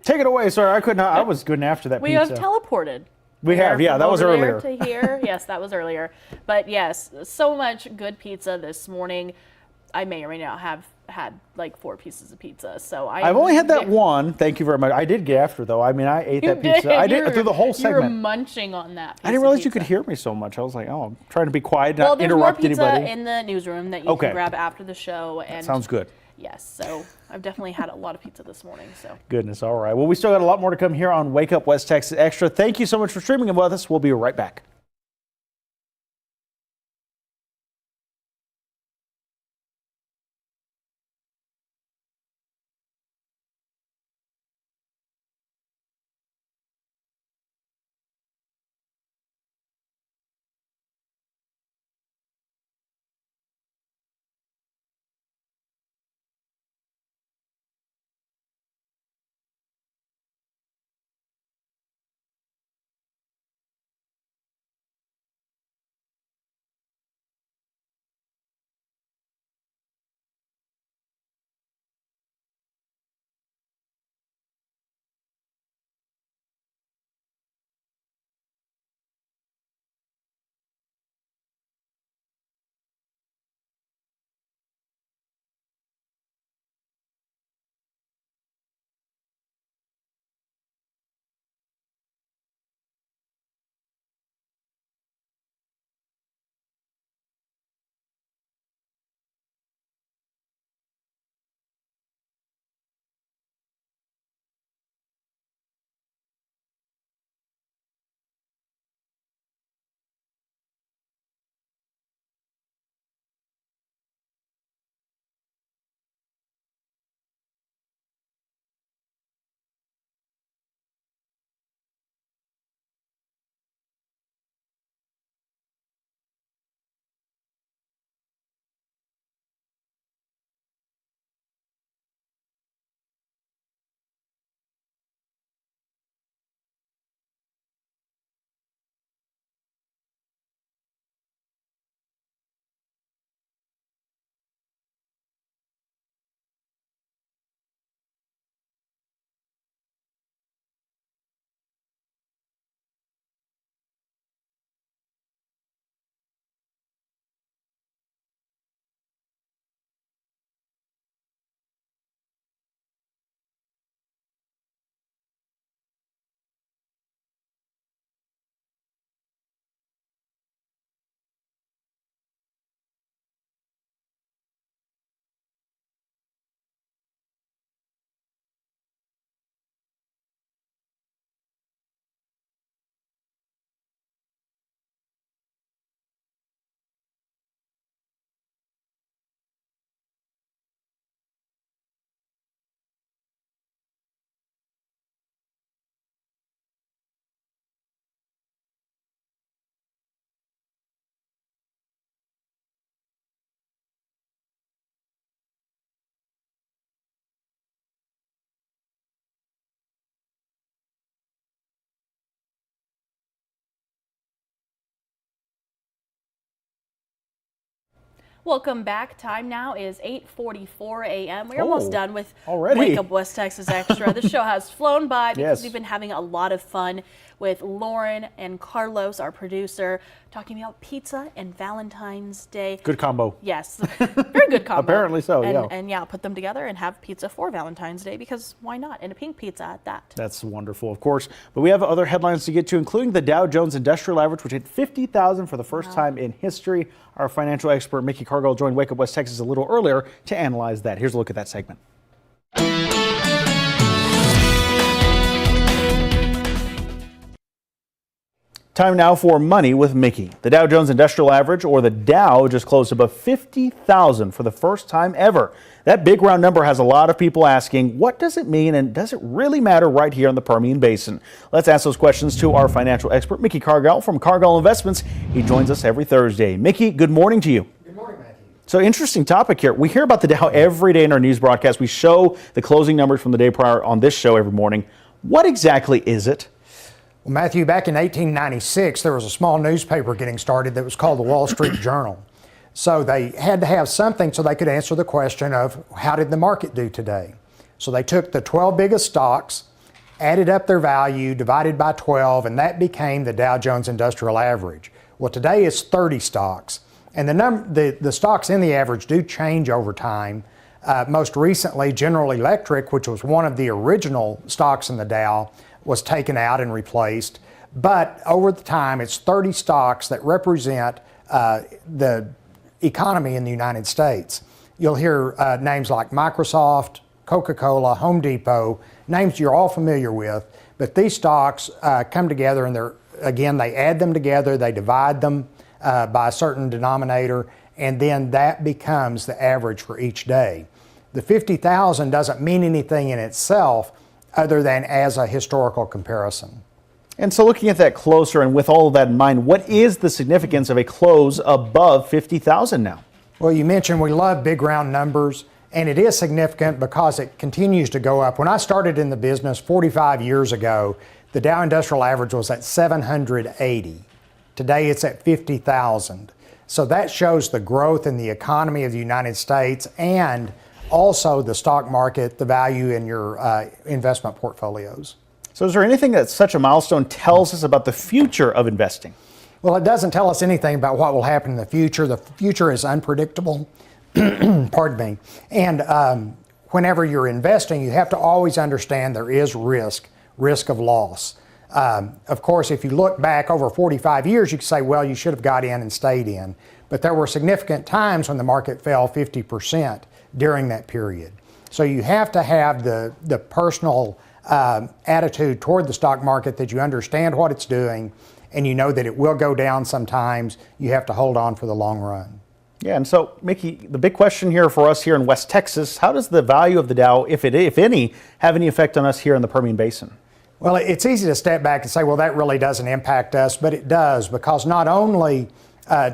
Take it away, Sawyer. I could not. I was good after that We pizza. have teleported. We have, yeah. That was Over there earlier. To here. Yes, that was earlier. But yes, so much good pizza this morning. I may or may not have had like 4 pieces of pizza. So I've only had that one. Thank you very much. I did get after though. I mean, I ate that pizza. I did through the whole You were segment. munching on that. I didn't realize you could hear me so much. I was like, oh, I'm trying to be quiet, Well, not there's more interrupt pizza anybody. in the newsroom that you can grab after the show. And Sounds good. Yes, so I've definitely had a lot of pizza this morning. So Goodness, all right. Well, we still got a lot more to come here on Wake Up West Texas Extra. Thank you so much for streaming with us. We'll be right back. Welcome back. Time now is 8:44 a.m. We're almost done with already. Wake Up West Texas Extra. The show has flown by because Yes. we've been having a lot of fun with Lauren and Carlos, our producer, talking about pizza and Valentine's Day. Good combo. Yes, very good combo. Apparently so, and, yeah. And yeah, put them together and have pizza for Valentine's Day because why not? And a pink pizza at that. That's wonderful, of course. But we have other headlines to get to, including the Dow Jones Industrial Average, which hit 50,000 for the first time in history. Our financial expert, Mickey Cargill, joined Wake Up West Texas a little earlier to analyze that. Here's a look at that segment. Time now for Money with Mickey. The Dow Jones Industrial Average, or the Dow, just closed above 50,000 for the first time ever. That big round number has a lot of people asking, what does it mean and does it really matter right here in the Permian Basin? Let's ask those questions to our financial expert, Mickey Cargill from Cargill Investments. He joins us every Thursday. Mickey, good morning to you. Good morning, Matthew. So interesting topic here. We hear about the Dow every day in our news broadcast. We show the closing numbers from the day prior on this show every morning. What exactly is it? Well, Matthew, back in 1896, there was a small newspaper getting started that was called the Wall Street Journal. So they had to have something so they could answer the question of how did the market do today? So they took the 12 biggest stocks, added up their value, divided by 12, and that became the Dow Jones Industrial Average. Well, today it's 30 stocks. And the stocks in the average do change over time. Most recently, General Electric, which was one of the original stocks in the Dow, was taken out and replaced. But over the time, it's 30 stocks that represent the economy in the United States. You'll hear names like Microsoft, Coca-Cola, Home Depot, names you're all familiar with. But these stocks come together and they add them together, they divide them by a certain denominator, and then that becomes the average for each day. The 50,000 doesn't mean anything in itself other than as a historical comparison. And so looking at that closer and with all of that in mind, what is the significance of a close above 50,000 now? Well, you mentioned we love big round numbers, and it is significant because it continues to go up. When I started in the business 45 years ago, the Dow Industrial Average was at 780. Today it's at 50,000. So that shows the growth in the economy of the United States and also the stock market, the value in your investment portfolios. So is there anything that such a milestone tells us about the future of investing? Well, it doesn't tell us anything about what will happen in the future. The future is unpredictable. Pardon me. And whenever you're investing, you have to always understand there is risk of loss. Of course, if you look back over 45 years, you could say, well, you should have got in and stayed in. But there were significant times when the market fell 50% during that period. So you have to have the personal attitude toward the stock market that you understand what it's doing and you know that it will go down sometimes. You have to hold on for the long run. Yeah, and so, Mickey, the big question here for us here in West Texas, how does the value of the Dow, if any, have any effect on us here in the Permian Basin? Well, it's easy to step back and say, well, that really doesn't impact us, but it does, because not only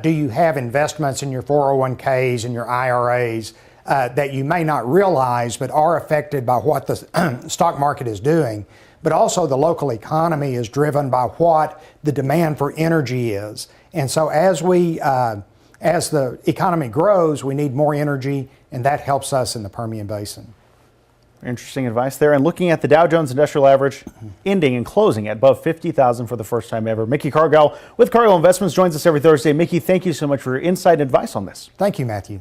do you have investments in your 401ks and your IRAs that you may not realize but are affected by what the stock market is doing, but also the local economy is driven by what the demand for energy is. And so as the economy grows, we need more energy, and that helps us in the Permian Basin. Interesting advice there. And looking at the Dow Jones Industrial Average ending and closing at above 50,000 for the first time ever. Mickey Cargill with Cargill Investments joins us every Thursday. Mickey, thank you so much for your insight and advice on this. Thank you, Matthew.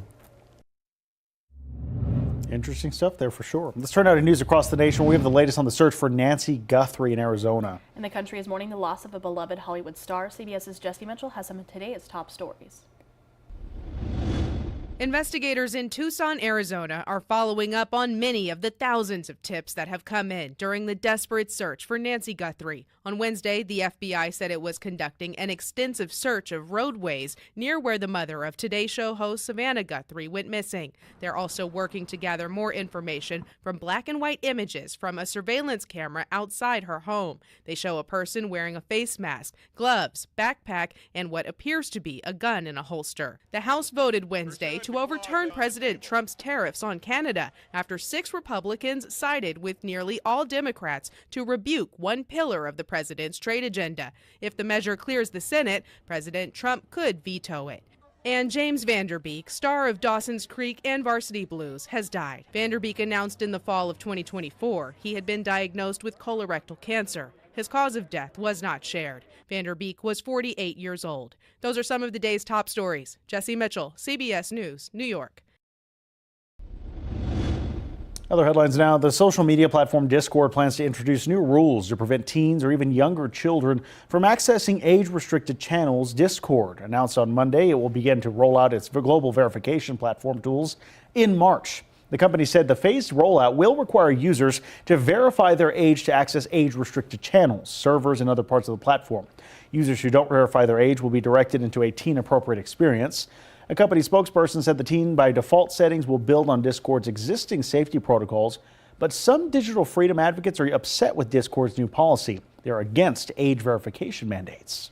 Interesting stuff there for sure. Let's turn out to news across the nation. We have the latest on the search for Nancy Guthrie in Arizona. And the country is mourning the loss of a beloved Hollywood star. CBS's Jesse Mitchell has some of today's top stories. Investigators in Tucson, Arizona are following up on many of the thousands of tips that have come in during the desperate search for Nancy Guthrie. On Wednesday, the FBI said it was conducting an extensive search of roadways near where the mother of Today Show host Savannah Guthrie went missing. They're also working to gather more information from black and white images from a surveillance camera outside her home. They show a person wearing a face mask, gloves, backpack, and what appears to be a gun in a holster. The House voted Wednesday to overturn President Trump's tariffs on Canada after 6 Republicans sided with nearly all Democrats to rebuke one pillar of the president's trade agenda. If the measure clears the Senate, President Trump could veto it. And James Vanderbeek, star of Dawson's Creek and Varsity Blues, has died. Vanderbeek announced in the fall of 2024 he had been diagnosed with colorectal cancer. His cause of death was not shared. Vanderbeek was 48 years old. Those are some of the day's top stories. Jesse Mitchell, CBS News, New York. Other headlines now. The social media platform Discord plans to introduce new rules to prevent teens or even younger children from accessing age-restricted channels. Discord announced on Monday it will begin to roll out its global verification platform tools in March. The company said the phased rollout will require users to verify their age to access age-restricted channels, servers, and other parts of the platform. Users who don't verify their age will be directed into a teen-appropriate experience. A company spokesperson said the teen by default settings will build on Discord's existing safety protocols, but some digital freedom advocates are upset with Discord's new policy. They're against age verification mandates.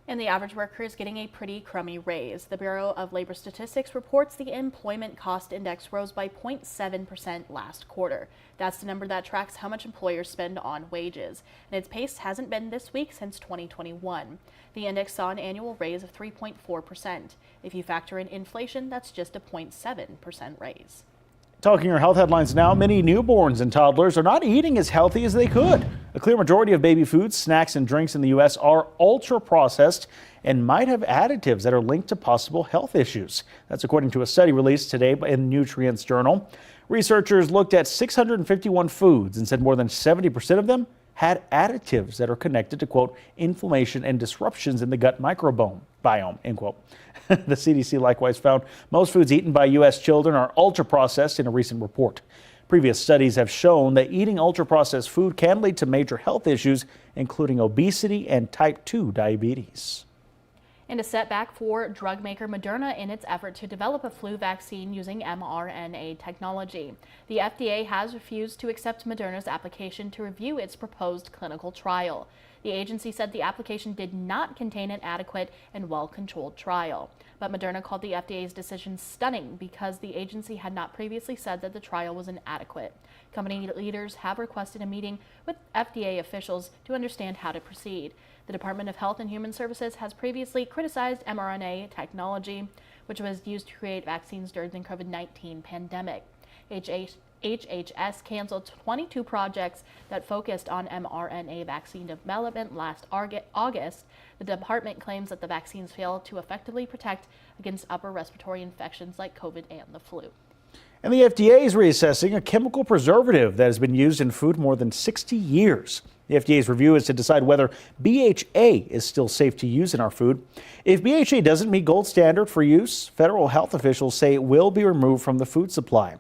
And the average worker is getting a pretty crummy raise. The Bureau of Labor Statistics reports the Employment Cost Index rose by 0.7% last quarter. That's the number that tracks how much employers spend on wages. And its pace hasn't been this weak since 2021. The index saw an annual raise of 3.4%. If you factor in inflation, that's just a 0.7% raise. Talking your health headlines now, many newborns and toddlers are not eating as healthy as they could. A clear majority of baby foods, snacks, and drinks in the U.S. are ultra-processed and might have additives that are linked to possible health issues. That's according to a study released today in Nutrients Journal. Researchers looked at 651 foods and said more than 70% of them had additives that are connected to, quote, inflammation and disruptions in the gut microbiome, end quote. The CDC likewise found most foods eaten by U.S. children are ultra-processed in a recent report. Previous studies have shown that eating ultra-processed food can lead to major health issues, including obesity and type 2 diabetes. And a setback for drug maker Moderna in its effort to develop a flu vaccine using mRNA technology. The FDA has refused to accept Moderna's application to review its proposed clinical trial. The agency said the application did not contain an adequate and well-controlled trial. But Moderna called the FDA's decision stunning because the agency had not previously said that the trial was inadequate. Company leaders have requested a meeting with FDA officials to understand how to proceed. The Department of Health and Human Services has previously criticized mRNA technology, which was used to create vaccines during the COVID-19 pandemic. HHS canceled 22 projects that focused on mRNA vaccine development last August. The department claims that the vaccines failed to effectively protect against upper respiratory infections like COVID and the flu. And the FDA is reassessing a chemical preservative that has been used in food more than 60 years. The FDA's review is to decide whether BHA is still safe to use in our food. If BHA doesn't meet gold standard for use, federal health officials say it will be removed from the food supply.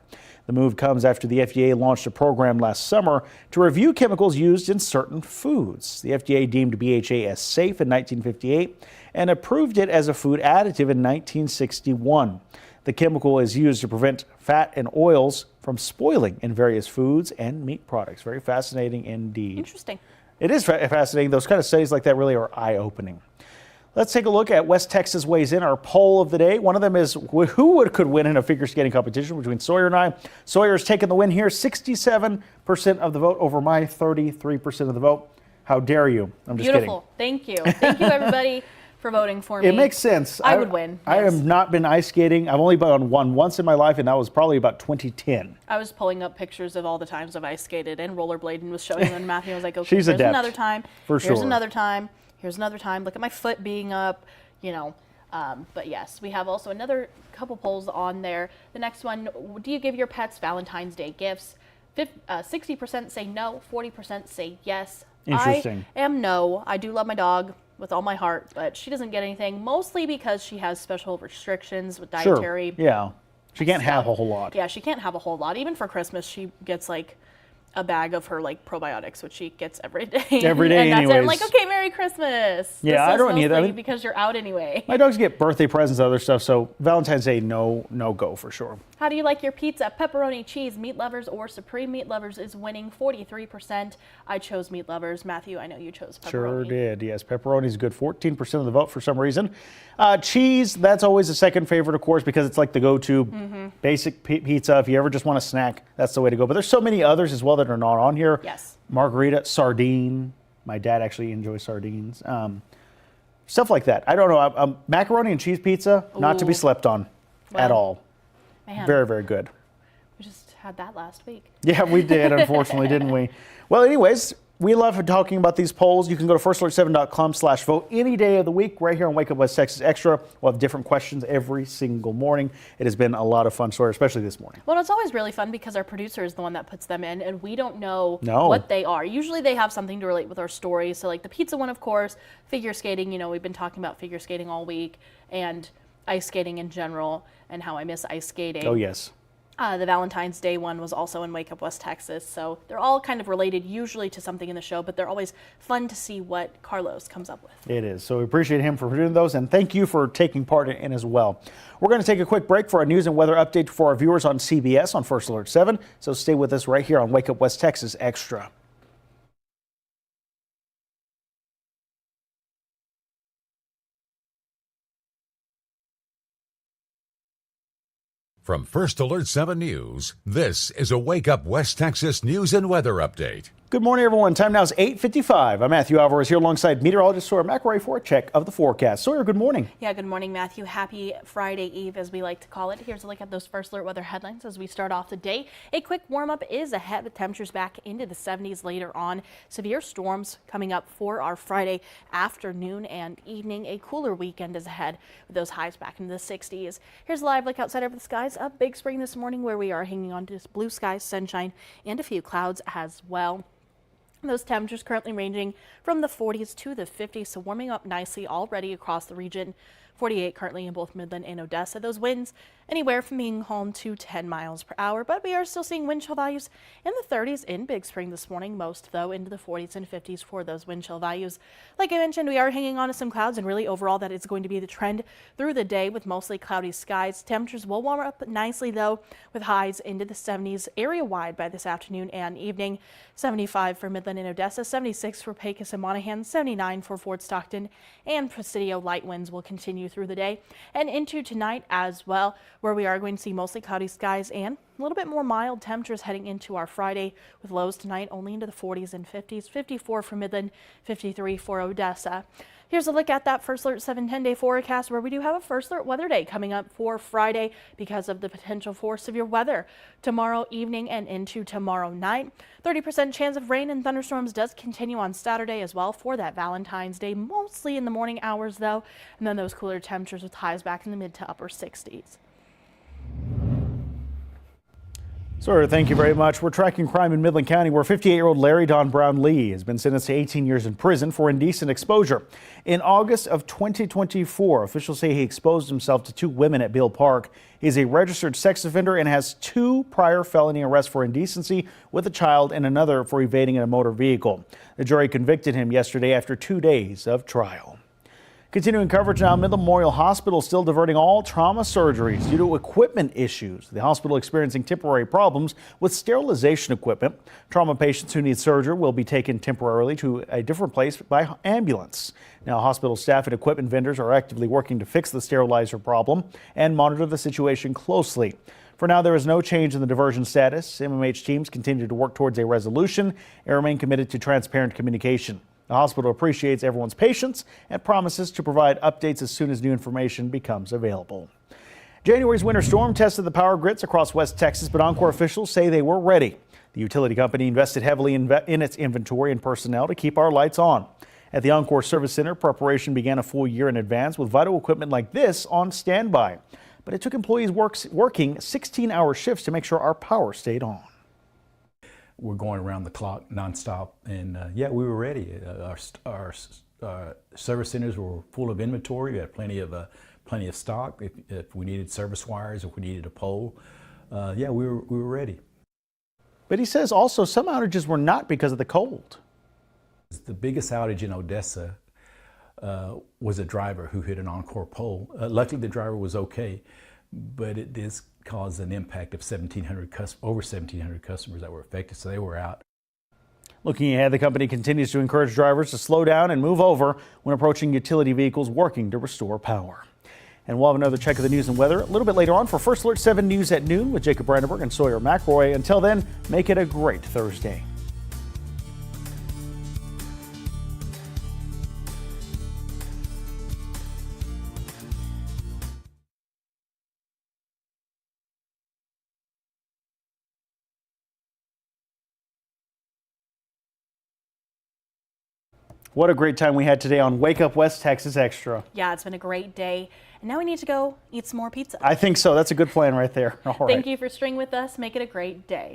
The move comes after the FDA launched a program last summer to review chemicals used in certain foods. The FDA deemed BHA as safe in 1958 and approved it as a food additive in 1961. The chemical is used to prevent fat and oils from spoiling in various foods and meat products. Very fascinating indeed. Interesting. It is fascinating. Those kind of studies like that really are eye-opening. Let's take a look at West Texas Weighs In, our poll of the day. One of them is who could win in a figure skating competition between Sawyer and I. Sawyer's taken the win here, 67% of the vote over my 33% of the vote. How dare you? I'm just kidding. Beautiful. Thank you. Thank you, everybody, for voting for me. It makes sense. I would win. I have not been ice skating. I've only been on one once in my life, and that was probably about 2010. I was pulling up pictures of all the times I've ice skated and rollerbladed and was showing them, and Matthew was like, okay, She's here's adept, another time. for here's sure. another time. Here's another time. Look at my foot being up, you know. But yes, we have also another couple polls on there. The next one, do you give your pets Valentine's Day gifts? 60% say no, 40% say yes. Interesting. I am no. I do love my dog with all my heart, but she doesn't get anything, mostly because she has special restrictions with dietary. Sure. Yeah. She can't have a whole lot. Yeah, she can't have a whole lot. Even for Christmas, she gets like a bag of her like probiotics, which she gets every day. Every day, and that's anyways. it. I'm like, okay, Merry Christmas. Yeah, This I is don't need that. I mostly mean, because you're out anyway. My dogs get birthday presents and other stuff, so Valentine's Day, no go for sure. How do you like your pizza? Pepperoni, cheese, meat lovers, or supreme meat lovers is winning 43%. I chose meat lovers. Matthew, I know you chose pepperoni. Sure did. Yes, pepperoni is good. 14% of the vote for some reason. Cheese, that's always a second favorite, of course, because it's like the go-to basic pizza. If you ever just want a snack, that's the way to go. But there's so many others as well that are not on here. Yes. Margarita, sardine. My dad actually enjoys sardines. stuff like that. I don't know. Macaroni and cheese pizza, not to be slept on at all. Man. Very, very good. We just had that last week. Yeah, we did, unfortunately, didn't we? Well, anyways, we love talking about these polls. You can go to firstalert7.com/vote any day of the week right here on Wake Up West Texas Extra. We'll have different questions every single morning. It has been a lot of fun, especially this morning. Well, it's always really fun because our producer is the one that puts them in, and we don't know what they are. Usually they have something to relate with our story. So like the pizza one, of course, figure skating, we've been talking about figure skating all week, and ice skating in general and how I miss ice skating. Oh, yes. The Valentine's Day one was also in Wake Up West Texas. So they're all kind of related usually to something in the show, but they're always fun to see what Carlos comes up with. It is. So we appreciate him for doing those, and thank you for taking part in as well. We're going to take a quick break for our news and weather update for our viewers on CBS on First Alert 7. So stay with us right here on Wake Up West Texas Extra. From First Alert 7 News, this is a Wake Up West Texas news and weather update. Good morning, everyone. Time now is 8:55. I'm Matthew Alvarez here alongside meteorologist Sawyer McRae for a check of the forecast. Sawyer, good morning. Yeah, good morning, Matthew. Happy Friday Eve, as we like to call it. Here's a look at those First Alert weather headlines as we start off the day. A quick warm-up is ahead with temperatures back into the 70s later on. Severe storms coming up for our Friday afternoon and evening. A cooler weekend is ahead with those highs back into the 60s. Here's a live look outside over the skies of Big Spring this morning, where we are hanging on to blue skies, sunshine, and a few clouds as well. Those temperatures currently ranging from the 40s to the 50s, so warming up nicely already across the region. 48 currently in both Midland and Odessa. Those winds anywhere from being home to 10 miles per hour, but we are still seeing wind chill values in the 30s in Big Spring this morning, most though into the 40s and 50s for those wind chill values. Like I mentioned, we are hanging on to some clouds, and really overall that is going to be the trend through the day with mostly cloudy skies. Temperatures will warm up nicely though, with highs into the 70s area wide by this afternoon and evening. 75 for Midland and Odessa, 76 for Pecos and Monaghan, 79 for Fort Stockton and Presidio. Light winds will continue through the day and into tonight as well, where we are going to see mostly cloudy skies and a little bit more mild temperatures heading into our Friday, with lows tonight only into the 40s and 50s, 54 for Midland, 53 for Odessa. Here's a look at that First Alert 7 10-day forecast, where we do have a First Alert weather day coming up for Friday because of the potential for severe weather tomorrow evening and into tomorrow night. 30% chance of rain and thunderstorms does continue on Saturday as well for that Valentine's Day, mostly in the morning hours though, and then those cooler temperatures with highs back in the mid to upper 60s. Sir, thank you very much. We're tracking crime in Midland County, where 58-year-old Larry Don Brown Lee has been sentenced to 18 years in prison for indecent exposure. In August of 2024, officials say he exposed himself to two women at Beale Park. He's a registered sex offender and has 2 prior felony arrests for indecency with a child and another for evading in a motor vehicle. The jury convicted him yesterday after 2 days of trial. Continuing coverage now, Midland Memorial Hospital still diverting all trauma surgeries due to equipment issues. The hospital experiencing temporary problems with sterilization equipment. Trauma patients who need surgery will be taken temporarily to a different place by ambulance. Now, hospital staff and equipment vendors are actively working to fix the sterilizer problem and monitor the situation closely. For now, there is no change in the diversion status. MMH teams continue to work towards a resolution and remain committed to transparent communication. The hospital appreciates everyone's patience and promises to provide updates as soon as new information becomes available. January's winter storm tested the power grids across West Texas, but Oncor officials say they were ready. The utility company invested heavily in its inventory and personnel to keep our lights on. At the Oncor Service Center, preparation began a full year in advance with vital equipment like this on standby. But it took employees working 16-hour shifts to make sure our power stayed on. We're going around the clock nonstop, and yeah, we were ready. Our service centers were full of inventory. We had plenty of stock. If we needed service wires, if we needed a pole, yeah, we were ready. But he says also some outages were not because of the cold. The biggest outage in Odessa was a driver who hit an Oncor pole. Luckily, the driver was okay, but it did cause an impact of over 1,700 customers that were affected, so they were out. Looking ahead, the company continues to encourage drivers to slow down and move over when approaching utility vehicles working to restore power. And we'll have another check of the news and weather a little bit later on for First Alert 7 News at noon with Jacob Brandenburg and Sawyer McRoy. Until then, make it a great Thursday. What a great time we had today on Wake Up West Texas Extra. Yeah, it's been a great day. And now we need to go eat some more pizza. I think so. That's a good plan right there. All right. Thank you for staying with us. Make it a great day.